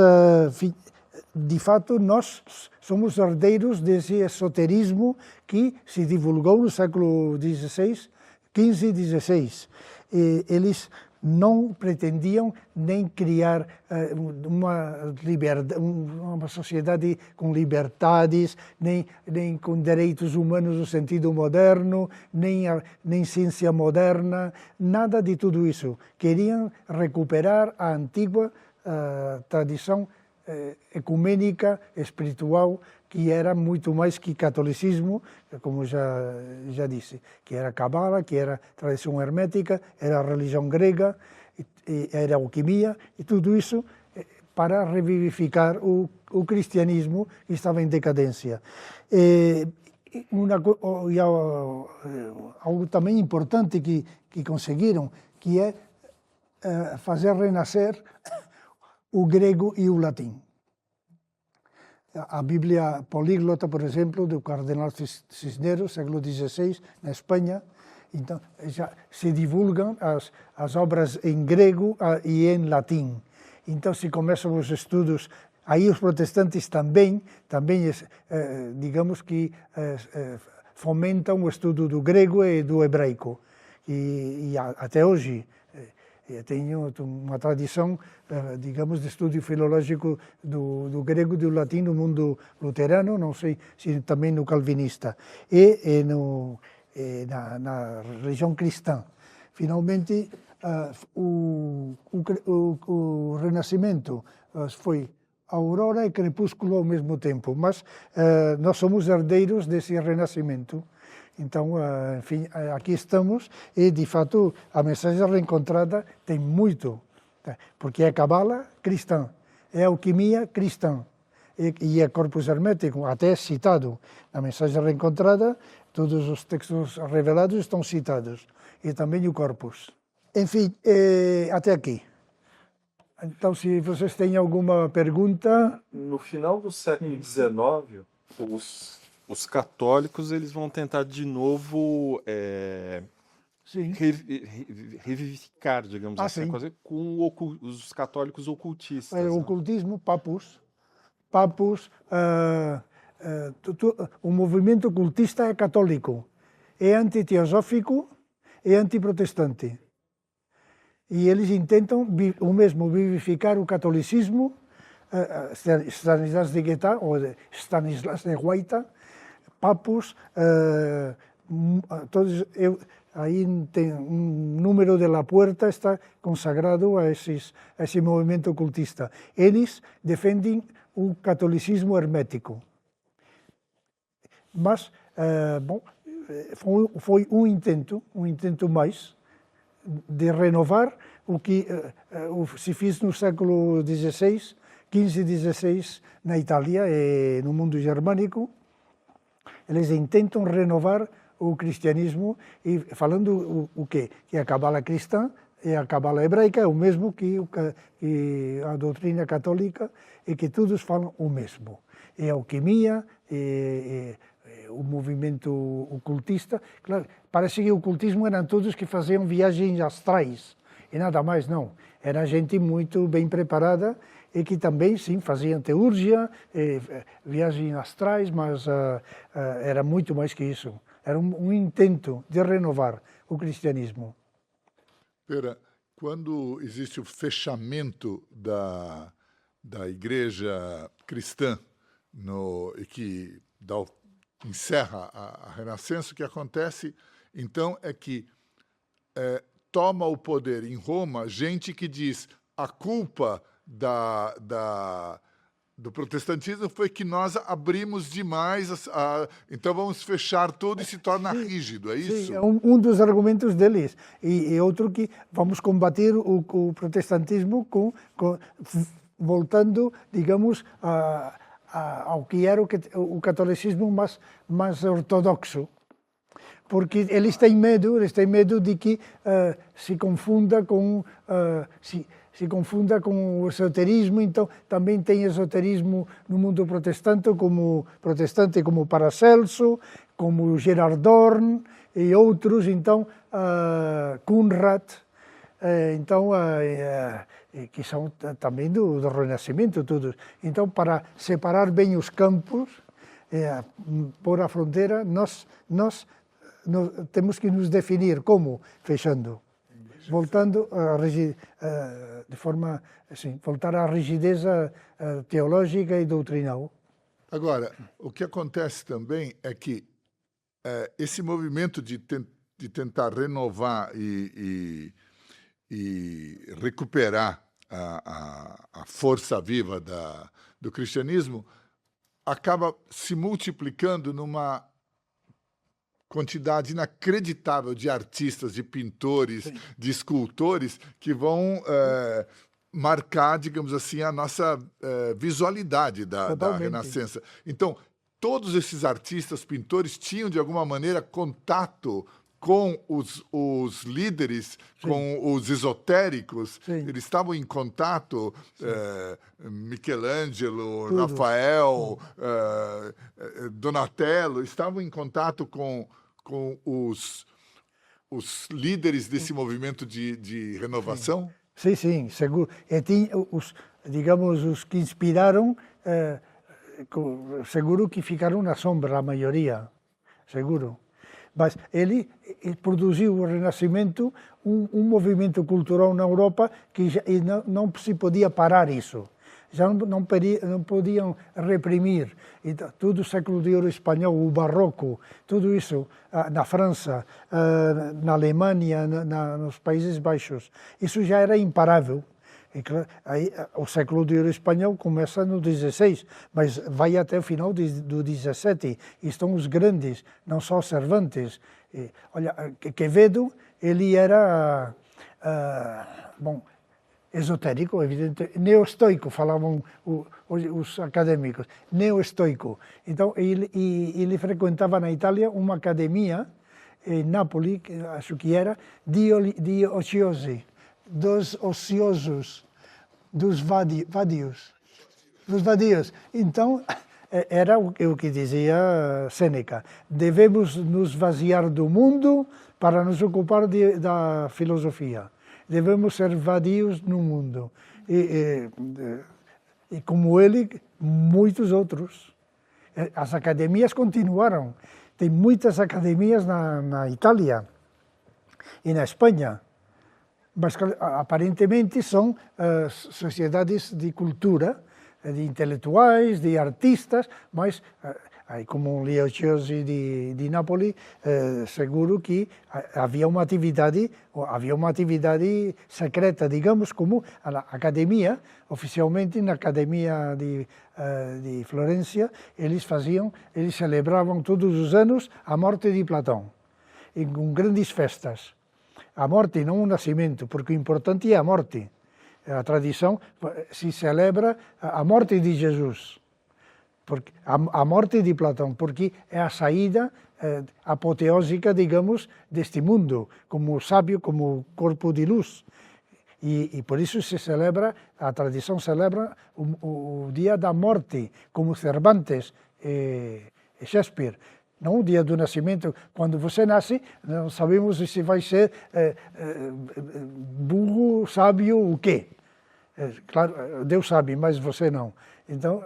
de fato, nós somos herdeiros desse esoterismo que se divulgou no século XV e XVI. Eles não pretendiam nem criar uma sociedade com liberdades, nem com direitos humanos no sentido moderno, nem ciência moderna, nada de tudo isso. Queriam recuperar a antiga tradição ecumênica, espiritual, que era muito mais que catolicismo, como já disse, que era cabala, que era tradição hermética, era a religião grega, era alquimia, e tudo isso para revivificar o cristianismo que estava em decadência. Algo também importante que conseguiram, que é fazer renascer o grego e o latim. A Bíblia políglota, por exemplo, do cardenal Cisneros, século XVI, na Espanha, então já se divulgam as obras em grego e em latim. Então se começam os estudos, aí os protestantes também digamos que fomentam o estudo do grego e do hebraico. E até hoje tenho uma tradição, digamos, de estudo filológico do grego e do latim no mundo luterano, não sei se também no calvinista, e na religião cristã. Finalmente, o Renascimento foi aurora e crepúsculo ao mesmo tempo, mas nós somos herdeiros desse Renascimento. Então, enfim, aqui estamos e, de fato, a mensagem reencontrada tem muito, porque é cabala cristã, é alquimia cristã e é corpus hermético, até citado. Na mensagem reencontrada, todos os textos revelados estão citados, e também o corpus. Enfim, até aqui. Então, se vocês têm alguma pergunta... No final do século XIX, os católicos eles vão tentar de novo revivificar, digamos assim, coisa, com os católicos ocultistas. O ocultismo, papus, o movimento ocultista é católico, é antiteosófico, é antiprotestante. E eles tentam o mesmo vivificar o catolicismo, Stanislas de Guetta ou Stanislas de Guaita, papos, todos, aí tem um número de la puerta está consagrado a esse movimento ocultista. Eles defendem o catolicismo hermético. Mas, foi um intento mais de renovar o que se fez no século XVI, XV e XVI na Itália e no mundo germânico. Eles tentam renovar o cristianismo e falando o quê? Que a cabala cristã e a cabala hebraica é o mesmo que a doutrina católica e que todos falam o mesmo. É a alquimia, o movimento ocultista. Claro, parece que o ocultismo eram todos que faziam viagens astrais e nada mais, não. Era gente muito bem preparada e que também, sim, faziam teurgia, viagens astrais, mas era muito mais que isso. Era um intento de renovar o cristianismo. Pera, quando existe o fechamento da igreja cristã e que encerra a Renascença, o que acontece, então, é que toma o poder em Roma gente que diz a culpa do protestantismo foi que nós abrimos demais, então vamos fechar tudo e se torna rígido, é isso? Sim, é um dos argumentos deles. E outro que vamos combater o protestantismo voltando, digamos, ao que era o catolicismo mais ortodoxo. Porque eles têm medo de que se confunda com se confunda com o esoterismo. Então também tem esoterismo no mundo protestante como Paracelso, como Gerard Dorn e outros, então Conrad, então que são também do Renascimento todos. Então, para separar bem os campos, por a fronteira, nós temos que nos definir como, fechando, voltando de forma assim, voltar à rigidez teológica e doutrinal. Agora, o que acontece também é que esse movimento de tentar renovar e recuperar a força viva do cristianismo acaba se multiplicando numa quantidade inacreditável de artistas, de pintores, sim, de escultores que vão marcar, digamos assim, a nossa visualidade da Renascença. Então, todos esses artistas, pintores, tinham, de alguma maneira, contato com os líderes, sim, com os esotéricos. Sim. Eles estavam em contato, Michelangelo, tudo, Rafael, Donatello, estavam em contato com os líderes desse movimento de renovação? Sim, sim, seguro. E tinha digamos, os que inspiraram, seguro que ficaram na sombra, a maioria, seguro. Mas ele produziu o Renascimento, um movimento cultural na Europa que já, não se podia parar isso. Já não podiam reprimir. Então, todo o século de ouro espanhol, o barroco, tudo isso, na França, na Alemanha, nos Países Baixos, isso já era imparável. Aí, o século de ouro espanhol começa no 16, mas vai até o final do 17. E estão os grandes, não só Cervantes. Olha, Quevedo, ele era, esotérico, evidente, neoestoico, falavam os acadêmicos, neoestoico. Então, ele frequentava na Itália uma academia, em Nápoles, acho que era, de ociosi, dos ociosos, dos vadios. Então, era o que dizia Sêneca: devemos nos vaziar do mundo para nos ocupar da filosofia. Devemos ser vadios no mundo. E como ele, muitos outros. As academias continuaram. Tem muitas academias na Itália e na Espanha. Mas aparentemente são sociedades de cultura, de intelectuais, de artistas, mas como Leo Chiosi de Nápoles, seguro que havia uma atividade secreta, digamos, como a academia, oficialmente na academia de Florença, eles celebravam todos os anos a morte de Platão, com grandes festas. A morte, não o nascimento, porque o importante é a morte. A tradição se celebra a morte de Jesus, porque a morte de Platão, porque é a saída apoteósica, digamos, deste mundo, como sábio, como corpo de luz. E por isso a tradição celebra o dia da morte, como Cervantes e Shakespeare. Não o dia do nascimento. Quando você nasce, não sabemos se vai ser burro, sábio, o quê. Claro, Deus sabe, mas você não. Então,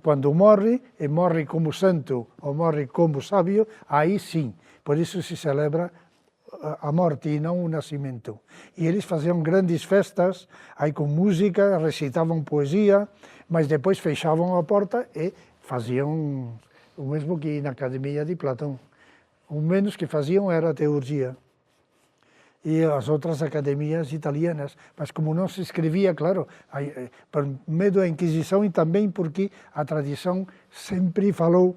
quando morre, e morre como santo ou morre como sábio, aí sim. Por isso se celebra a morte e não o nascimento. E eles faziam grandes festas, aí com música, recitavam poesia, mas depois fechavam a porta e faziam o mesmo que na academia de Platão. O menos que faziam era a teurgia. E as outras academias italianas. Mas como não se escrevia, claro, por medo da Inquisição e também porque a tradição sempre falou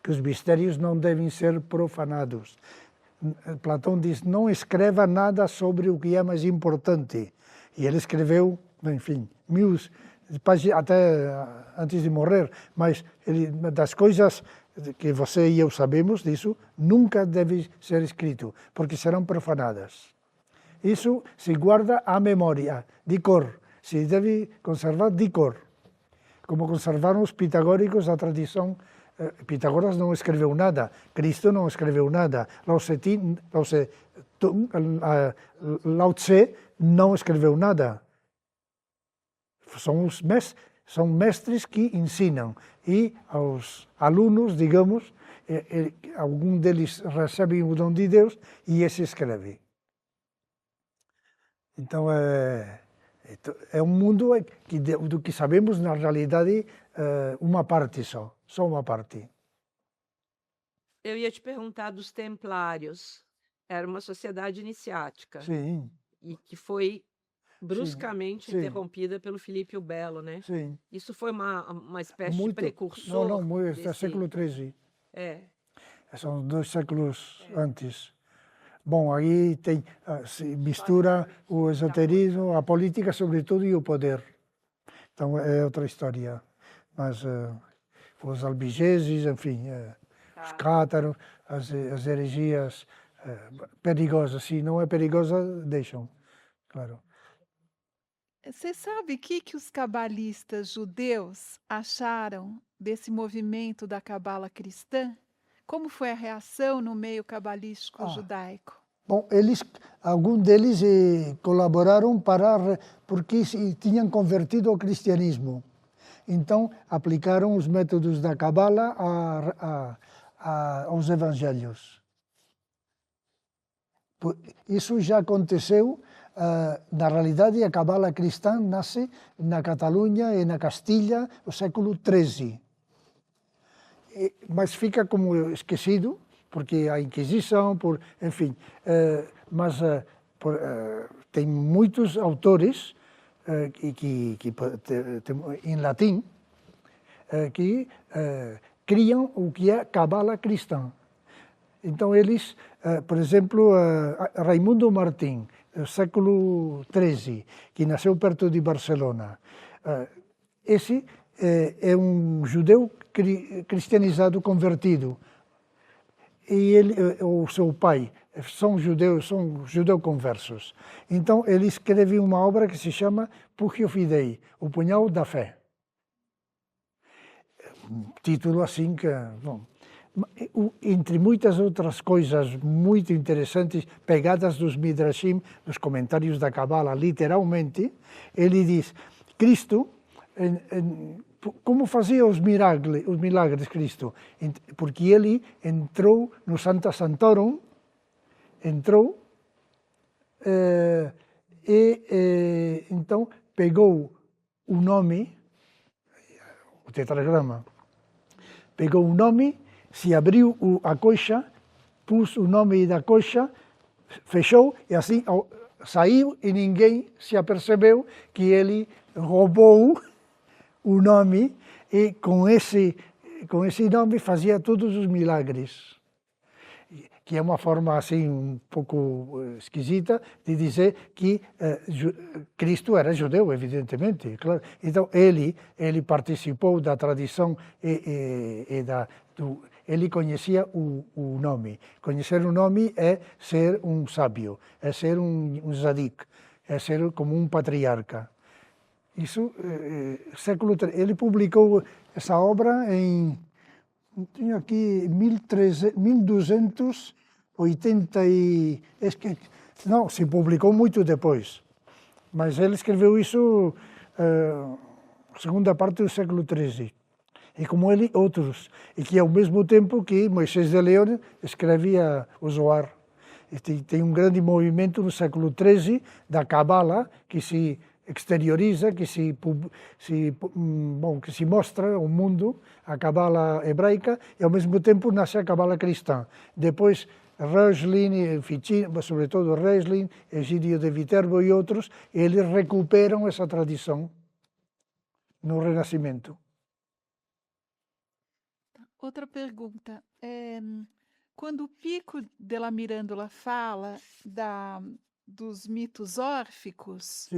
que os mistérios não devem ser profanados. Platão diz: não escreva nada sobre o que é mais importante. E ele escreveu, enfim, até antes de morrer, mas das coisas que você e eu sabemos disso, nunca deve ser escrito, porque serão profanadas. Isso se guarda à memória, de cor, se deve conservar de cor, como conservaram os pitagóricos a tradição. Pitágoras não escreveu nada, Cristo não escreveu nada, Lao Tse não escreveu nada. São mestres que ensinam e aos alunos, digamos, algum deles recebe o dom de Deus e esse escreve. Então é um mundo que, do que sabemos na realidade uma parte só uma parte. Eu ia te perguntar dos templários. Era uma sociedade iniciática. Sim. E que foi bruscamente sim. interrompida pelo Filipe o Belo, né? Sim. Isso foi uma espécie de precursor. Não, é século XIII. São 2 séculos antes. Bom, aí se mistura o esoterismo, a política sobretudo e o poder. Então é outra história. Mas os albigeses, enfim, os cátaros, as heresias perigosas. Se não é perigosa, deixam, claro. Você sabe o que os cabalistas judeus acharam desse movimento da cabala cristã? Como foi a reação no meio cabalístico judaico? Bom, alguns deles colaboraram porque tinham convertido ao cristianismo. Então, aplicaram os métodos da cabala aos evangelhos. Isso já aconteceu. Na realidade, a cabala cristã nasce na Catalunha e na Castilha no século XIII. Mas fica como esquecido, porque a Inquisição, enfim. Mas tem muitos autores em latim que criam o que é cabala cristã. Então eles, por exemplo, Raimundo Martín, do século XIII, que nasceu perto de Barcelona. Esse é um judeu cristianizado, convertido. E o seu pai são judeu conversos. Então ele escreve uma obra que se chama Pugio Fidei, o punhal da fé. Um título assim que, bom, entre muitas outras coisas muito interessantes, pegadas dos Midrashim, dos comentários da Cabala, literalmente, ele diz, Cristo, como fazia os milagres Cristo? Porque ele entrou no Sancta Sanctorum, então pegou o nome, o tetragrama, pegou o nome, se abriu a coxa, pôs o nome da coxa, fechou e assim saiu e ninguém se apercebeu que ele roubou o nome e com esse nome fazia todos os milagres. Que é uma forma assim um pouco esquisita de dizer que Cristo era judeu, evidentemente. Claro. Então ele participou da tradição ele conhecia o nome. Conhecer o nome é ser um sábio, é ser um zadik, é ser como um patriarca. Isso, século III. Ele publicou essa obra em, tenho aqui, 1280 não, se publicou muito depois. Mas ele escreveu isso segunda parte do século XIII. E como ele, outros. E que ao mesmo tempo que Moisés de León escrevia o Zohar. E tem um grande movimento no século XIII da Cabala que se exterioriza, que se mostra ao mundo, a Cabala hebraica, e ao mesmo tempo nasce a Cabala cristã. Depois, Reuchlin, sobretudo Reuchlin, Egídio de Viterbo e outros, eles recuperam essa tradição no Renascimento. Outra pergunta. Quando o Pico della Mirandola fala dos mitos órficos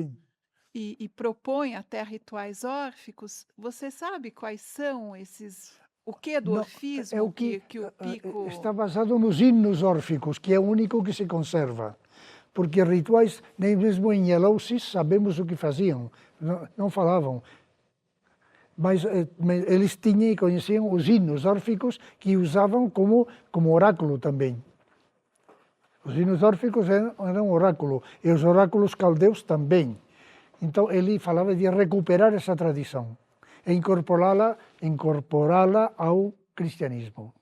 e propõe até rituais órficos, você sabe quais são esses O que do Não, orfismo é o que o Pico... está basado nos hinos órficos, que é o único que se conserva. Porque rituais, nem mesmo em Eleusis, sabemos o que faziam. Não falavam. Mas eles tinham e conheciam os hinos órficos que usavam como oráculo também. Os hinos órficos eram oráculo, e os oráculos caldeus também. Então ele falava de recuperar essa tradição e incorporá-la ao cristianismo.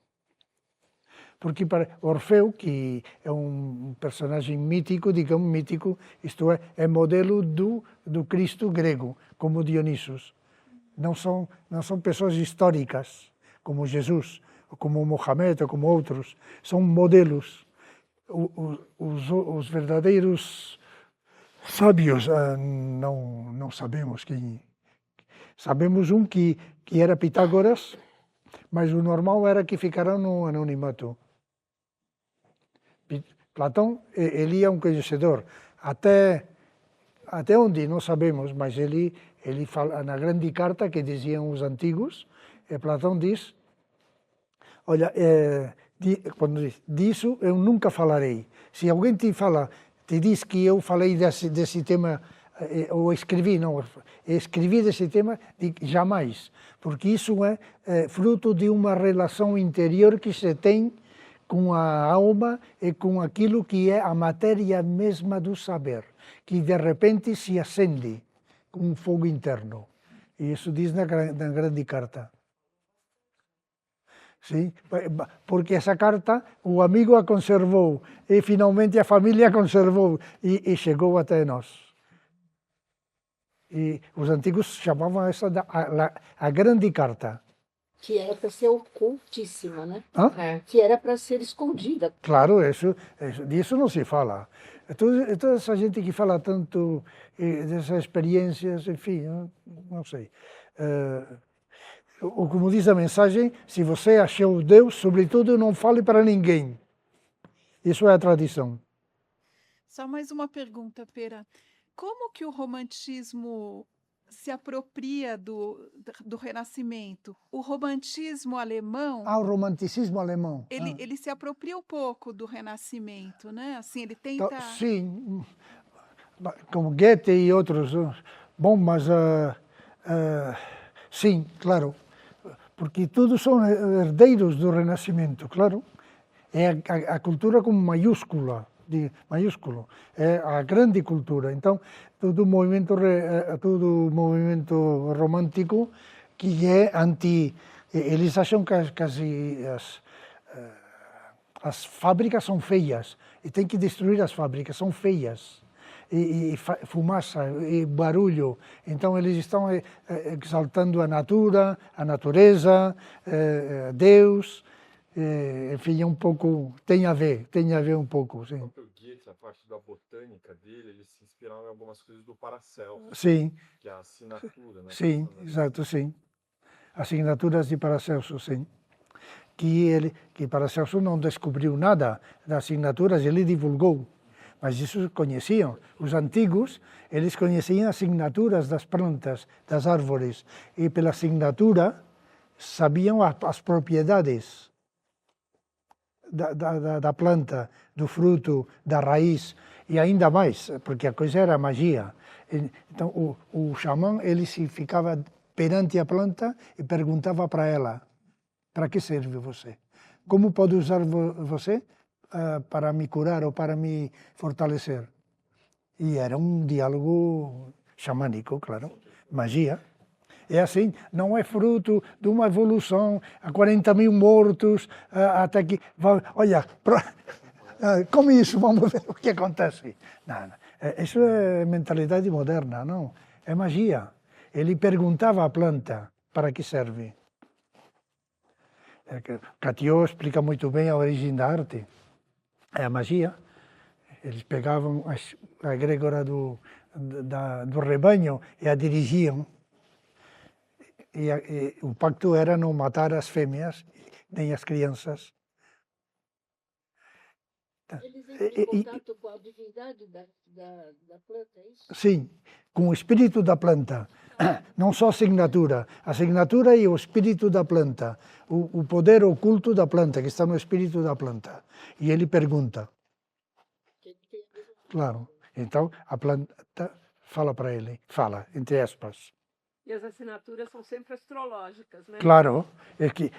Porque para Orfeu, que é um personagem mítico, digamos mítico, isto é modelo do Cristo grego, como Dionisos. Não são pessoas históricas, como Jesus, ou como Mohamed, ou como outros. São modelos. Os verdadeiros sábios, não sabemos quem. Sabemos um que era Pitágoras, mas o normal era que ficaram no anonimato. Platão, ele é um conhecedor. Até onde não sabemos, mas ele fala na grande carta que diziam os antigos, Platão diz, olha, quando diz, disso eu nunca falarei. Se alguém te diz que eu falei desse tema, ou escrevi desse tema, jamais, porque isso é fruto de uma relação interior que se tem com a alma e com aquilo que é a matéria mesma do saber, que de repente se acende com um fogo interno. E isso diz na grande carta. Sim, porque essa carta o amigo a conservou e finalmente a família a conservou e chegou até nós. E os antigos chamavam essa a grande carta. Que era para ser ocultíssima, né? Hã? Que era para ser escondida. Claro, disso não se fala. Toda essa gente que fala tanto dessas experiências, enfim, não sei. Como diz a mensagem, se você achou Deus, sobretudo não fale para ninguém. Isso é a tradição. Só mais uma pergunta, Pera. Como que o romantismo se apropria do Renascimento? O romantismo alemão... O romanticismo alemão. Ele se apropria um pouco do Renascimento, né? Assim, ele tenta... Sim, como Goethe e outros. Bom, mas sim, claro, porque todos são herdeiros do Renascimento, claro. É a cultura com maiúsculo, é a grande cultura. Então, todo movimento romântico que é eles acham que as fábricas são feias e tem que destruir as fábricas, são feias. E fumaça, e barulho. Então eles estão exaltando a natureza, Deus, enfim, um pouco, tem a ver um pouco, sim. O Goethe, a parte da botânica dele, ele se inspirava em algumas coisas do Paracelso. Sim. Que é a assinatura, né? Sim, exato, sim. Assinaturas de Paracelso, sim. Que Paracelso não descobriu nada das assinaturas, ele divulgou. Mas isso conheciam. Os antigos, eles conheciam as assinaturas das plantas, das árvores, e pela assinatura sabiam as propriedades da planta, do fruto, da raiz, e ainda mais, porque a coisa era magia. Então o xamã, ele se ficava perante a planta e perguntava para ela, para que serve você? Como pode usar você? Para me curar ou para me fortalecer. E era um diálogo xamânico, claro, magia. É assim, não é fruto de uma evolução, a 40 mil mortos, até que... Olha, come isso, vamos ver o que acontece. Não, isso é mentalidade moderna, não. É magia. Ele perguntava à planta para que serve. Catió explica muito bem a origem da arte. É a magia. Eles pegavam a egrégora do rebanho e a dirigiam. E o pacto era não matar as fêmeas nem as crianças. Eles entram em contato com a divindade da planta, é isso? Sim, com o espírito da planta. Não só a assinatura e o espírito da planta, o poder oculto da planta, que está no espírito da planta. E ele pergunta. Claro. Então, a planta fala para ele, fala, entre aspas. E as assinaturas são sempre astrológicas, né? Claro, é que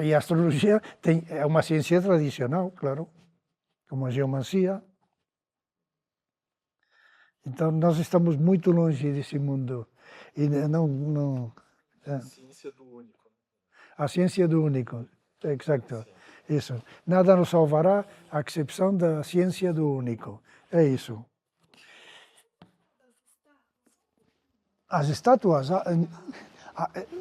e a astrologia é uma ciência tradicional, claro, como a geomancia. Então, nós estamos muito longe desse mundo. E A ciência do único. a ciência do único, exato, isso. Nada nos salvará a exceção da ciência do único, é isso. As estátuas,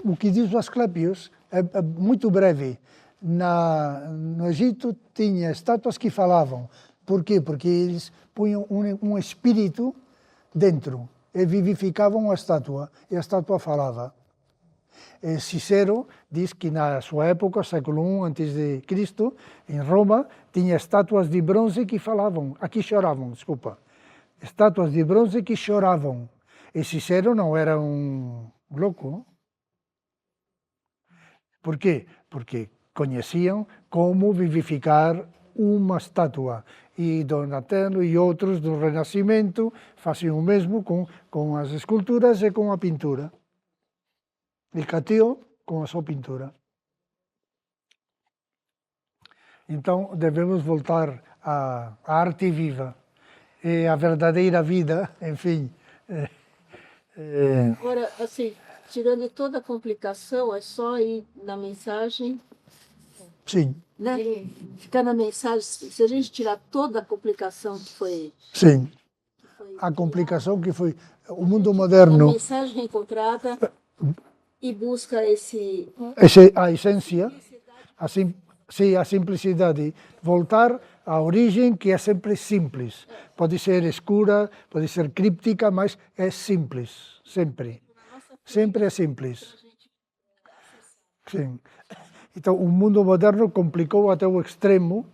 o que diz o Asclepius é muito breve. No Egito tinha estátuas que falavam. Por quê? Porque eles punham um espírito dentro e vivificavam a estátua, e a estátua falava. Cicero diz que na sua época, século I a.C., em Roma, tinha estátuas de bronze que falavam, aqui choravam, desculpa. Estátuas de bronze que choravam. E Cicero não era um louco. Por quê? Porque conheciam como vivificar uma estátua. E Donatello e outros do Renascimento faziam o mesmo com as esculturas e com a pintura. E Catio com a sua pintura. Então, devemos voltar à arte viva e à verdadeira vida, enfim. Agora, assim, tirando toda a complicação, é só ir na mensagem, Sim, né? Ficar na mensagem, se a gente tirar toda a complicação que foi... sim. A complicação que foi o mundo A moderno, mensagem reencontrada e busca a essência, a simplicidade, voltar à origem que é sempre simples. Pode ser escura, pode ser críptica, mas é simples, sempre. Sempre é simples. Sim. Então, o mundo moderno complicou até o extremo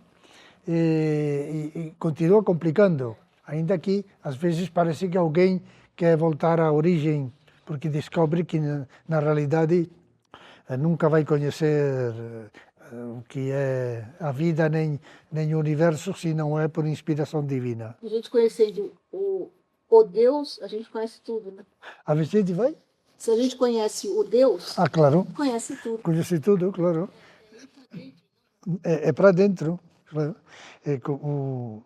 e continua complicando. Ainda que, às vezes, parece que alguém quer voltar à origem, porque descobre que, na realidade, nunca vai conhecer o que é a vida nem o universo se não é por inspiração divina. a gente conhecer o Deus, a gente conhece tudo, né? A gente vai? Se a gente conhece o Deus, Claro. conhece tudo. Conhece tudo, claro. É para dentro. Claro.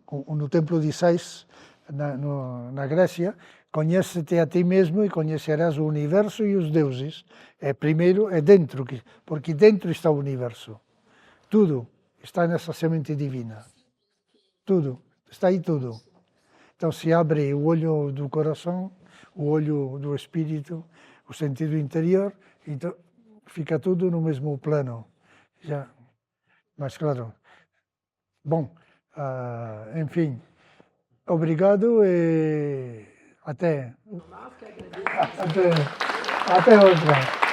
No templo de Sais, na Grécia, conhece-te a ti mesmo e conhecerás o universo e os deuses. Primeiro é dentro, porque dentro está o universo. Tudo está nessa semente divina. Tudo. Está aí tudo. Então se abre o olho do coração, o olho do espírito, o sentido interior, então fica tudo no mesmo plano. Já. Mas claro. Bom, enfim, obrigado e até outra.